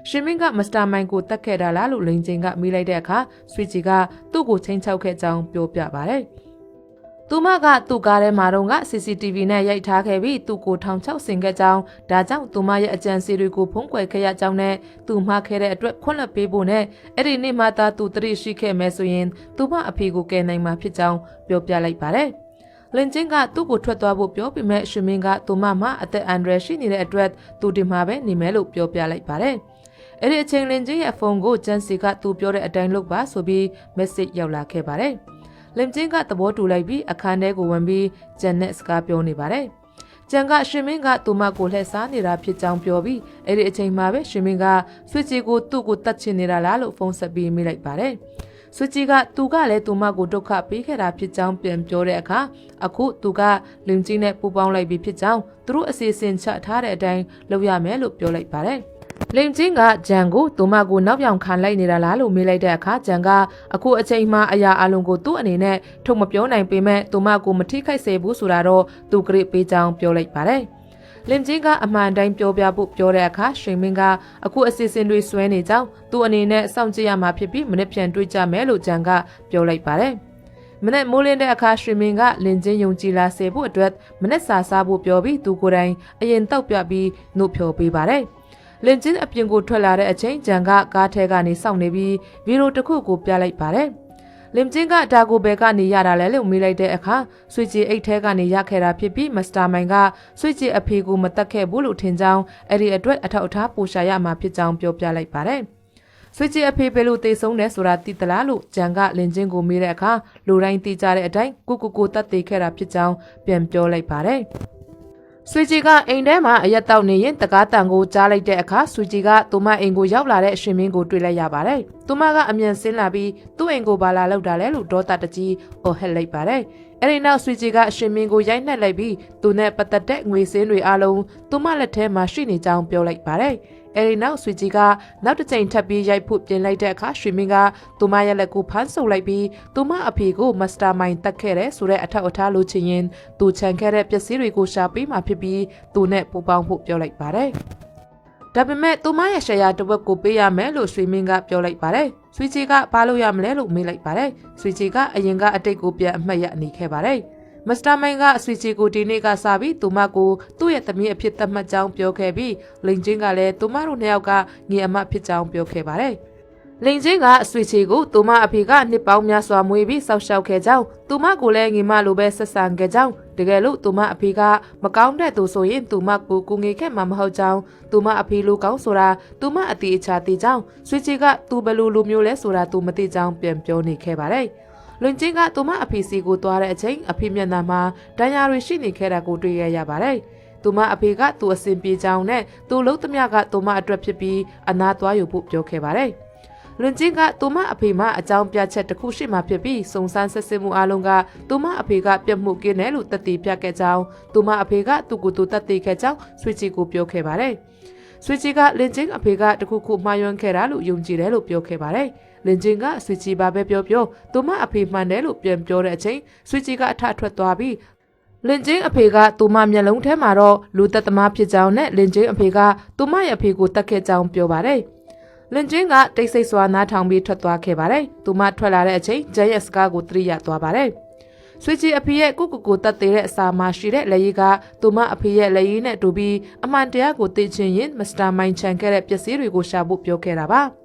ရှင်မင်းကမစ္စတာမိုင်ကိုတတ်ခဲ့တာလားလို့လိန်ချင်းကမေးလိုက်တဲ့အခါဆွီဂျီကသူ့ကိုချင်းချောက်ခဲ့ကြောင်းပြောပြပါတယ်။သူမကသူ့ကားထဲမှာတော့ CCTV နဲ့ရိုက်ထားခဲ့ပြီးသူ့ကိုထောင်ချောက်ဆင်ခဲ့ကြောင်းဒါကြောင့်သူမရဲ့အကြံစီတွေကိုဖုံးကွယ်ခဲ့ရကြောင်းနဲ့သူမှားခဲ့တဲ့အတွက်ခွင့်လွှတ်ပေးဖို့နဲ့အဲ့ဒီနေ့မှသာသူတရိရှိခဲ့မယ်ဆိုရင်သူမအဖေကိုကယ်နိုင်မှာဖြစ်ကြောင်းပြောပြလိုက်ပါတယ်။လင်ချင်းကသူ့ကိုထွက်သွားဖို့ပြောပြီးမဲ့ရှင်မင်းကသူမမှအသက်အန္တရာယ်ရှိနေတဲ့အတွက်သူဒီမှာပဲနေမယ်လို့ပြောပြလိုက်ပါတယ်။အဲ့ဒီအချိန်လင်ချင်းရဲ့ဖုန်းကိုကျန်စီကသူပြောတဲ့အတိုင်းလုပ်ပါဆိုပြီး message ရောက်လာခဲ့ပါတယ်။လင်ချင်းကသဘောတူလိုက်ပြီးအခန်းထဲကိုဝင်ပြီးကျန်နဲ့စကားပြောနေပါတယ်။ကျန်ကရှင်မင်းကသူမကိုလှည့်စားနေတာဖြစ်ကြောင်းပြောပြီးအဲ့ဒီအချိန်မှာပဲရှင်မင်းကဆွစ်ချီကိုသူ့ကိုတတ်ချင်နေတာလားလို့ဖုန်းဆက်ပြီးမိလိုက်ပါတယ်။ဆွစ်ချီကသူကလည်းသူမကိုဒုက္ခပေးခဲ့တာဖြစ်ကြောင်းပြန်ပြောတဲ့အခါအခုသူကလင်ချင်းနဲ့ပူပေါင်းလိုက်ပြီးဖြစ်ကြောင်းသူတို့အစီအစဉ်ချထားတဲ့အတိုင်းလုပ်ရမယ်လို့ပြောလိုက်ပါတယ်။လင်ချင်းကဂျန်ကိုသူမကိုနောက်ပြောင်ခံလိုက်နေတာလားလို့မေးလိုက်တဲ့အခါဂျန်ကအခုအချိန်မှအရာအလုံးကိုသူ့အနေနဲ့ထုတ်မပြောနိုင်ပေမဲ့သူမကိုမထိခိုက်စေဘူးဆိုတာတော့သူကလေးပေးကြောင်းပြောလိုက်ပါတယ်။လင်ချင်းကအမှန်တိုင်းပြောပြဖို့ပြောတဲ့အခါရှင်မင်းကအခုအစီအစဉ်တွေဆွဲနေကြောင်းသူ့အနေနဲ့စောင့်ကြည့်ရမှာဖြစ်ပြီးမနေ့ပြန်တွေ့ကြမယ်လို့ဂျန်ကပြောလိုက်ပါတယ်။မနေ့မိုးလင်းတဲ့အခါရှင်မင်းကလင်ချင်းယုံကြည်လာစေဖို့အတွက်မနေ့စာစားဖို့ပြောပြီးသူကိုယ်တိုင်အရင်တောက်ပြပြီးနှုတ်ဖြော်ပေးပါတယ်။လင်ချင်းအပြင်ကိုထွက်လာတဲ့အချိန်ဂျန်ကကားထဲကနေစောင့်နေပြီးဗီဒီယိုတစ်ခုကိုပြလိုက်ပါတယ်။လင်ချင်းကဒါကိုဘယ်ကနေရတာလဲလို့မေးလိုက်တဲ့အခါဆွေချီအိတ်ထဲကနေရခဲ့တာဖြစ်ပြီးမစ္စတာမိုင်ကဆွေချီအဖေကိုမတက်ခဲ့ဘူးလို့ထင်ကြောင်းအဲ့ဒီအတွက်အထောက်အထားပို့ရှာရမှာဖြစ်ကြောင်းပြောပြလိုက်ပါတယ်။ဆွေချီအဖေဘယ်လိုတေဆုံးလဲဆိုတာသိသလားလို့ဂျန်ကလင်ချင်းကိုမေးတဲ့အခါလူတိုင်းသိကြတဲ့အတိုင်းကိုတတ်သေးခဲ့တာဖြစ်ကြောင်းပြန်ပြောလိုက်ပါတယ်။ဆွေကြီးကအိမ်ထဲမှာအရက်တောက်နေရင်တကားတန်ကိုကြားလိုက်တဲ့အခါဆွေကြီးကသူမအိမ်ကိုရောက်လာတဲ့အရှင်မင်းကိုတွေ့လိုက်ရပါတယ်။သူမကအမြန်ဆင်းလာပြီးသူ့အိမ်ကိုဘာလာလောက်တာလဲလို့ဒေါသတကြီးအော်ဟစ်လိုက်ပါတယ်။အဲဒီနောက်ဆွေကြီးကအရှင်မင်းကိုရိုက်နှက်လိုက်ပြီးသူနဲ့ပတ်သက်တဲ့ငွေစင်းတွေအလုံးသူမလက်ထဲမှာရှိနေကြောင်းပြောလိုက်ပါတယ်။အဲဒီနောက်ဆွေကြီးကနောက်တစ်ချိန်ထပ်ပြီးရိုက်ဖို့ပြင်လိုက်တဲ့အခါရွှေမင်းကသူမရဲ့လက်ကိုဖမ်းဆုပ်လိုက်ပြီးသူမအဖေကိုမစ္စတာမိုင်တက်ခဲ့တဲ့ဆိုတဲ့အထောက်အထားလိုချင်ရင်သူချန်ခဲ့တဲ့ပစ္စည်းတွေကိုရှာပေးမှဖြစ်ပြီးသူနဲ့ပူပေါင်းဖို့ပြောလိုက်ပါတယ်။ဒါပေမဲ့သူမရဲ့ရှယ်ယာတစ်ဝက်ကိုပေးရမယ်လို့ရွှေမင်းကပြောလိုက်ပါတယ်။ဆွေကြီးကဘာလို့ရမလဲလို့မေးလိုက်ပါတယ်။ဆွေကြီးကအရင်ကအတိတ်ကိုပြန်အမှတ်ရနေခဲ့ပါတယ်။မစ္စတာမိုင်ကအဆွေချီကိုဒီနေ့ကစပြီးသူမကိုသူ့ရဲ့သမီးအဖြစ်သတ်မှတ်ကြောင်းပြောခဲ့ပြီးလိန်ချင်းကလည်းသူမတို့နှစ်ယောက်ကငြိမ်အမတ်ဖြစ်ကြောင်းပြောခဲ့ပါတယ်။လိန်ချင်းကအဆွေချီကိုသူမအဖေကနှစ်ပေါင်းများစွာမွေးပြီးစောက်ရှောက်ခဲ့ကြောင်းသူမကိုလည်းငြိမ်မလိုပဲဆက်ဆံခဲ့ကြောင်းတကယ်လို့သူမအဖေကမကောင်းတဲ့သူဆိုရင်သူမကိုကူငေခဲ့မှာမဟုတ်ကြောင်းသူမအဖေလိုကောင်းဆိုတာသူမအတီအချာသိကြောင်းဆွေချီကသူဘယ်လိုလိုမျိုးလဲဆိုတာသူမသိကြောင်းပြန်ပြောနေခဲ့ပါတယ်။လွန်ချင်းကသူမအဖေစီကိုသွားတဲ့အချိန်အဖေမျက်နှာမှာဒဏ်ရာတွေရှိနေခဲ့တာကိုတွေ့ရပါတယ်။သူမအဖေကသူအစဉ်ပြေကြောင်းနဲ့သူလုံးသမျှကသူမအတွက်ဖြစ်ပြီးအနာသွားယူဖို့ပြောခဲ့ပါတယ်။လွန်ချင်းကသူမအဖေမှအကြောင်းပြချက်တစ်ခုရှိမှဖြစ်ပြီးစုံစမ်းဆက်စစ်မှုအလုံးကသူမအဖေကပြတ်မှုကင်းတယ်လို့သက်သေပြခဲ့ကြောင်းသူမအဖေကသူ့ကိုယ်သူသက်သေခဲ့ကြောင်းဆွေချီကိုပြောခဲ့ပါတယ်။ဆွေချီကလင်ချင်းအဖေကတခုခုမှားယွင်းခဲ့တာလို့ယုံကြည်တယ်လို့ပြောခဲ့ပါတယ်။လင်ချင်းကဆွေချီပါပဲပြောသူမအဖေမှန်တယ်လို့ပြန်ပြောတဲ့အချိန်ဆွေချီကအထထွက်သွားပြီးလင်ချင်းအဖေကသူမမျက်လုံးထဲမှာတော့လူသက်သမားဖြစ်ကြောင်းနဲ့လင်ချင်းအဖေကသူမရဲ့အဖေကိုတတ်ခဲ့ကြောင်းပြောပါတယ်လင်ချင်းကတိတ်ဆိတ်စွာနားထောင်ပြီးထွက်သွားခဲ့ပါတယ်သူမထွက်လာတဲ့အချိန်ဂျန်ရဲ့စကားကိုသတိရသွားပါတယ်ဆွေချီအဖေရဲ့ကိုတတ်သေးတဲ့အစာမှရှိတဲ့လက်ရည်ကသူမအဖေရဲ့လက်ရည်နဲ့တူပြီးအမှန်တရားကိုသိချင်ရင်မစ္စတာမိုင်ချန်ခဲ့တဲ့ပစ္စည်းတွေကိုရှာဖို့ပြောခဲ့တာပ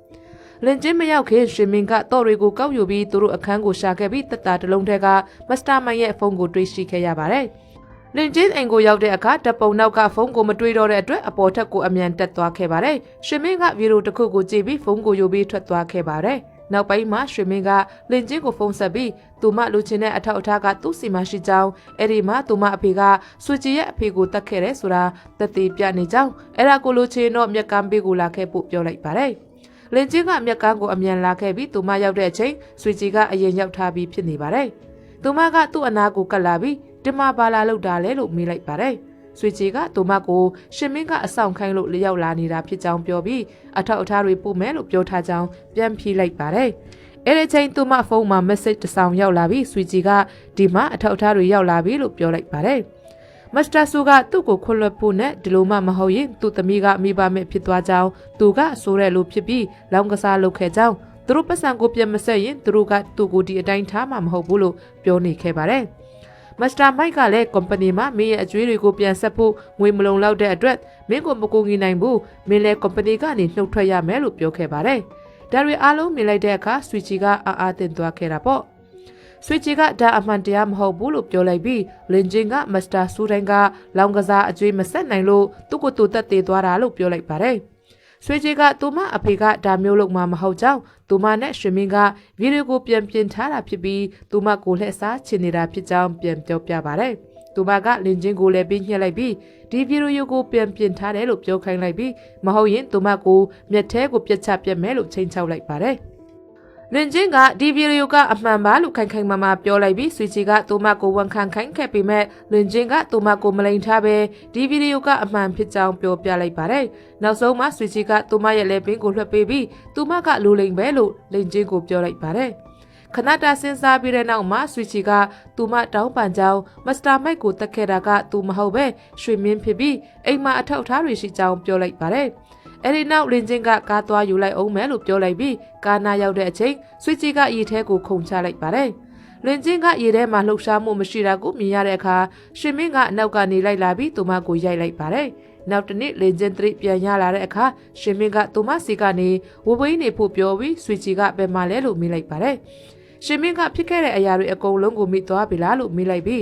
ါလင်ချင်းမရောက်ခင်ရှင်မင်းကတော့တွေကိုကောက်ယူပြီးသူတို့အခန်းကိုရှာခဲ့ပြီးတက်တာတလုံးထဲကမစ္စတာမိုင်ရဲ့ဖုန်းကိုတွေ့ရှိခဲ့ရပါတယ်။လင်ချင်းအိမ်ကိုရောက်တဲ့အခါတပ်ပုံနောက်ကဖုန်းကိုမတွေ့တော့တဲ့အတွက်အပေါ်ထက်ကိုအမြန်တက်သွားခဲ့ပါတယ်။ရှင်မင်းကဗီဒီယိုတစ်ခုကိုကြည့်ပြီးဖုန်းကိုယူပြီးထွက်သွားခဲ့ပါတယ်။နောက်ပိုင်းမှာရှင်မင်းကလင်ချင်းကိုဖုန်းဆက်ပြီးသူမလူချင်းတဲ့အထောက်အထားကသူ့စီမှာရှိကြောင်းအဲ့ဒီမှာသူမအဖေကဆွေချီရဲ့အဖေကိုတတ်ခဲ့တယ်ဆိုတာသက်သေပြနေကြောင်းအဲ့ဒါကိုလူချင်းတော့မြက်ကမ်းပေးကိုလာခဲ့ဖို့ပြောလိုက်ပါတယ်။ လင်ချင်းကမျက်ကန်းကိုအမြန်လာခဲ့ပြီးသူမရောက်တဲ့အချိန်ဆွေကြီးကအရင်ရောက်ထားပြီးဖြစ်နေပါတယ်။သူမကသူ့အနာကိုကပ်လာပြီးဒီမှာဘာလာလောက်တာလဲလို့မေးလိုက်ပါတယ်။ဆွေကြီးကသူမကိုရှင်မင်းကအဆောင်ခိုင်းလို့လျှောက်လာနေတာဖြစ်ကြောင်းပြောပြီးအထောက်အထားတွေပို့မယ်လို့ပြောထားကြောင်းပြန်ဖြေလိုက်ပါတယ်။အဲ့ဒီချိန်သူမဖုန်းမှာ message တစ်ဆောင်ရောက်လာပြီးဆွေကြီးကဒီမှာအထောက်အထားတွေရောက်လာပြီလို့ပြောလိုက်ပါတယ်။မစ္စတာဆူကသူ့ကိုခွင့်လွှတ်ဖို့နဲ့ဒီလိုမှမဟုတ်ရင်သူ့သမီးကမိဘမဲ့ဖြစ်သွားကြောင်းသူကဆိုတဲ့လိုဖြစ်ပြီးလောင်းကစားလုပ်ခဲ့ကြောင်းသူတို့ပတ်စံကိုပြန်မဆက်ရင်သူတို့ကသူ့ကိုဒီအတိုင်းထားမှာမဟုတ်ဘူးလို့ပြောနေခဲ့ပါတယ်။မစ္စတာမိုက်ကလည်းကုမ္ပဏီမှာမင်းရဲ့အကျွေးတွေကိုပြန်ဆက်ဖို့ငွေမလုံလောက်တဲ့အတွက်မင်းကိုမကူညီနိုင်ဘူးမင်းလည်းကုမ္ပဏီကနေနှုတ်ထွက်ရမယ်လို့ပြောခဲ့ပါတယ်။ဒါတွေအားလုံးမြင်လိုက်တဲ့အခါဆွီချီကအားတင်သွားခဲ့တာပေါ့။ဆွီချီကဒါအမှန်တရားမဟုတ်ဘူးလို့ပြောလိုက်ပြီးလင်ဂျင်ကမစ္စတာဆူတိုင်းကလောင်ကစားအကျွေးမဆက်နိုင်လို့သူ့ကိုယ်သူတက်သေးသွားတာလို့ပြောလိုက်ပါတယ်။ဆွေကြီးကသူမအဖေကဒါမျိုးလုပ်မှာမဟုတ်ကြောင်းသူမနဲ့ရှင်မင်းကဗီဒီယိုကိုပြန်ပြင်ထားတာဖြစ်ပြီးသူမကိုလှည့်စားချင်နေတာဖြစ်ကြောင်းပြန်ပြောပြပါတယ်။သူမကလင်ချင်းကိုလည်းပြညှက်လိုက်ပြီးဒီဗီဒီယိုကိုပြန်ပြင်ထားတယ်လို့ပြောခိုင်းလိုက်ပြီးမဟုတ်ရင်သူမကိုမျက်ထဲကိုပြတ်ချပြတ်မယ်လို့ချိန်ချောက်လိုက်ပါတယ်။လင်ချင်းကဒီဗီဒီယိုကအမှန်ပါလို့ခိုင်ခိုင်မာမာပြောလိုက်ပြီးဆွေကြီးကသူမကိုဝန်ခံခိုင်းခဲ့ပေမဲ့လင်ချင်းကသူမကိုမလိန်ထားပဲဒီဗီဒီယိုကအမှန်ဖြစ်ကြောင်းပြောပြလိုက်ပါတယ်။နောက်ဆုံးမှဆွေကြီးကသူမရဲ့လက်ပင်ကိုလွှတ်ပေးပြီးသူမကလူလိန်ပဲလို့လင်ချင်းကိုပြောလိုက်ပါတယ်။ခဏတာစဉ်းစားပြီးတဲ့နောက်မှာဆွေကြီးကသူမတောင်းပန်ကြောင်းမစ္စတာမိုက်ကိုတက်ခဲ့တာကသူမဟုတ်ပဲရွှေမင်းဖြစ်ပြီးအိမ်မှာအထောက်အထားတွေရှိကြောင်းပြောလိုက်ပါတယ်။အဲ့ဒီနောက်လင်ချင်းကကားသွားယူလိုက်အောင်မယ်လို့ပြောလိုက်ပြီးကားနာရောက်တဲ့အချိန်ဆွေကြီးကရေထဲကိုခုန်ချလိုက်ပါတယ်။လင်ချင်းကရေထဲမှာလှုပ်ရှားမှုမရှိတာကိုမြင်ရတဲ့အခါရှင်မင်းကအနောက်ကနေလိုက်လာပြီးသူမကိုရိုက်လိုက်ပါတယ်။နောက်တနေ့လင်ချင်းသတိပြန်ရလာတဲ့အခါရှင်မင်းကသူမစီကနေဝဝိနေဖို့ပြောပြီးဆွေကြီးကဘယ်မှာလဲလို့မေးလိုက်ပါတယ်။ရှင်မင်းကဖြစ်ခဲ့တဲ့အရာတွေအကုန်လုံးကိုမိသွားပြီလားလို့မေးလိုက်ပြီ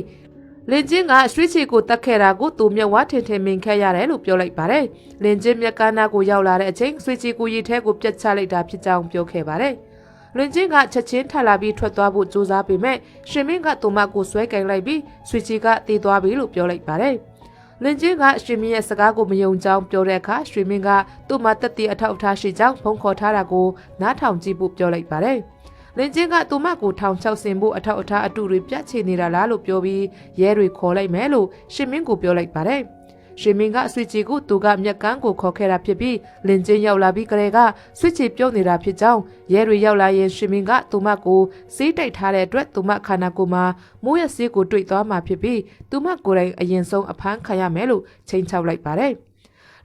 းလင်ချင်းကဆွေးချီကိုတက်ခဲ့တာကိုသူမျက်ဝါးထင်ထင်မြင်ခဲ့ရတယ်လို့ပြောလိုက်ပါတယ်။လင်ချင်းမျက်ကန်းနာကိုရောက်လာတဲ့အချိန်ဆွေးချီကိုရေထဲကိုပြတ်ချလိုက်တာဖြစ်ကြောင်းပြောခဲ့ပါတယ်။လင်ချင်းကချက်ချင်းထလာပြီးထွက်သွားဖို့ကြိုးစားပေမဲ့ရှင်မင်းကသူမကိုဆွဲကင်လိုက်ပြီးဆွေးချီကတည်သွားပြီလို့ပြောလိုက်ပါတယ်။လင်ချင်းကရှင်မင်းရဲ့စကားကိုမယုံကြောင်းပြောတဲ့အခါရှင်မင်းကသူ့မှာတက်တဲ့အထောက်အထားရှိကြောင်းဖုန်းခေါ်ထားတာကိုနားထောင်ကြည့်ဖို့ပြောလိုက်ပါတယ်။လင်ချင်းကသူမကိုထောင်ချောက်ဆင်ဖို့အထောက်အထားအတူတွေပြတ်ချနေတာလားလို့ပြောပြီးရဲတွေခေါ်လိုက်မယ်လို့ရှင်မင်းကိုပြောလိုက်ပါတယ်။ရှင်မင်းကဆွေချီကိုသူကမျက်ကန်းကိုခေါ်ခဲ့တာဖြစ်ပြီးလင်ချင်းရောက်လာပြီးကလေးကဆွေချီပြုတ်နေတာဖြစ်ကြောင်းရဲတွေရောက်လာရင်ရှင်မင်းကသူမကိုစေးတိုက်ထားတဲ့အတွက်သူမခန္ဓာကိုယ်မှာမိုးရစေးကိုတွေ့သွားမှာဖြစ်ပြီးသူမကိုယ်တိုင်အရင်ဆုံးအဖမ်းခံရမယ်လို့ချိန်ချောက်လိုက်ပါတယ်။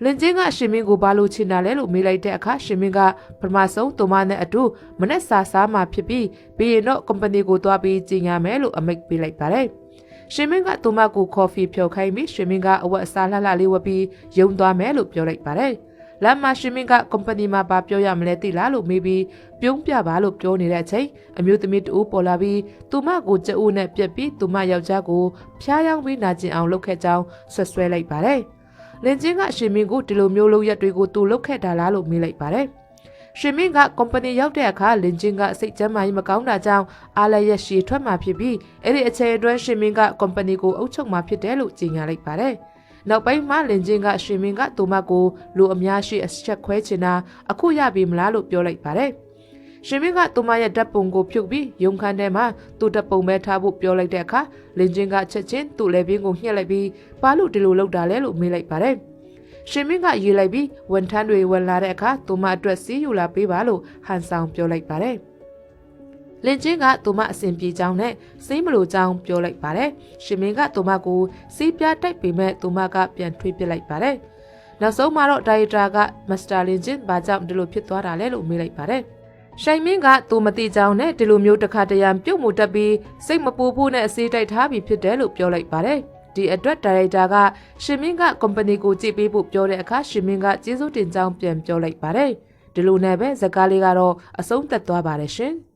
လင်ချင်းကရှင်မင်းကိုဘာလို့ချင်တာလဲလို့မေးလိုက်တဲ့အခါရှင်မင်းကပထမဆုံးသူမနဲ့အတူမနဲ့စာစားမှဖြစ်ပြီးပြီးရင်တော့ကုမ္ပဏီကိုသွားပြီးကြီးညာမယ်လို့အမိန့်ပေးလိုက်ပါတယ်။ရှင်မင်းကသူမကိုကော်ဖီဖြော်ခိုင်းပြီးရှင်မင်းကအဝတ်အစားလှလှလေးဝတ်ပြီးယုံသွားမယ်လို့ပြောလိုက်ပါတယ်။လမ်းမှာရှင်မင်းကကုမ္ပဏီမှာဘာပြောရမလဲသိလားလို့မေးပြီးပြုံးပြပါလို့ပြောနေတဲ့အချိန်အမျိုးသမီးတူပေါ်လာပြီးသူမကိုကြအိုးနဲ့ပြက်ပြီးသူမယောက်ျားကိုဖျားယောင်းပြီးနာကျင်အောင်လုပ်ခဲ့ကြောင်းဆွဆွဲလိုက်ပါတယ်။လင်ချင်းကရှင်မင်းကိုဒီလိုမျိုးလုပ်ရက်တွေကိုသူလုပ်ခဲ့တာလားလို့မေးလိုက်ပါတယ်။ရှင်မင်းကကုမ္ပဏီရောက်တဲ့အခါလင်ချင်းကစိတ်ကျမ်းမာရေးမကောင်းတာကြောင့်အားလည်းရရှည်ထွက်မှာဖြစ်ပြီးအဲ့ဒီအချိန်အတွင်းရှင်မင်းကကုမ္ပဏီကိုအုပ်ချုပ်မှာဖြစ်တယ်လို့ကြေညာလိုက်ပါတယ်။နောက်ပိုင်းမှာလင်ချင်းကရှင်မင်းကသူမကိုလူအများရှိအချက်ခွဲချင်တာအခုရပြီမလားလို့ပြောလိုက်ပါတယ်။ရှင်မင်းကသူမရဲ့ဓာတ်ပုံကိုဖြုတ်ပြီးရုံခန်းထဲမှာသူ့ဓာတ်ပုံပဲထားဖို့ပြောလိုက်တဲ့အခါလင်ချင်းကချက်ချင်းသူ့လက်ပင်ကိုညှက်လိုက်ပြီးဘာလို့ဒီလိုလုပ်တာလဲလို့မေးလိုက်ပါတယ်။ရှင်မင်းကရေးလိုက်ပြီးဝန်ထမ်းတွေဝင်လာတဲ့အခါသူမအတွက်စီးယူလာပေးပါလို့ဟန်ဆောင်ပြောလိုက်ပါတယ်။လင်ချင်းကသူမအစဉ်ပြေကြောင်းနဲ့စီးမလို့ကြောင်းပြောလိုက်ပါတယ်။ရှင်မင်းကသူမကိုစီးပြတိုက်ပေမဲ့သူမကပြန်ထွေးပစ်လိုက်ပါတယ်။နောက်ဆုံးမှာတော့ဒါရိုက်တာကမစ္စတာလင်ချင်းဘာကြောင့်ဒီလိုဖြစ်သွားတာလဲလို့မေးလိုက်ပါတယ်။ရှင်မင်းကသူမသိကြောင်းနဲ့ဒီလိုမျိုးတစ်ခါတရံပြုတ်မှုတက်ပြီးစိတ်မပူဖို့နဲ့အစေးတိုက်ထားပြီးဖြစ်တယ်လို့ပြောလိုက်ပါတယ်။ဒီအတွက်ဒါရိုက်တာကရှင်မင်းကကုမ္ပဏီကိုကြည့်ပေးဖို့ပြောတဲ့အခါရှင်မင်းကကျေးဇူးတင်ကြောင်းပြန်ပြောလိုက်ပါတယ်။ဒီလိုနဲ့ပဲဇာတ်ကားလေးကတော့အဆုံးသတ်သွားပါတယ်ရှင်။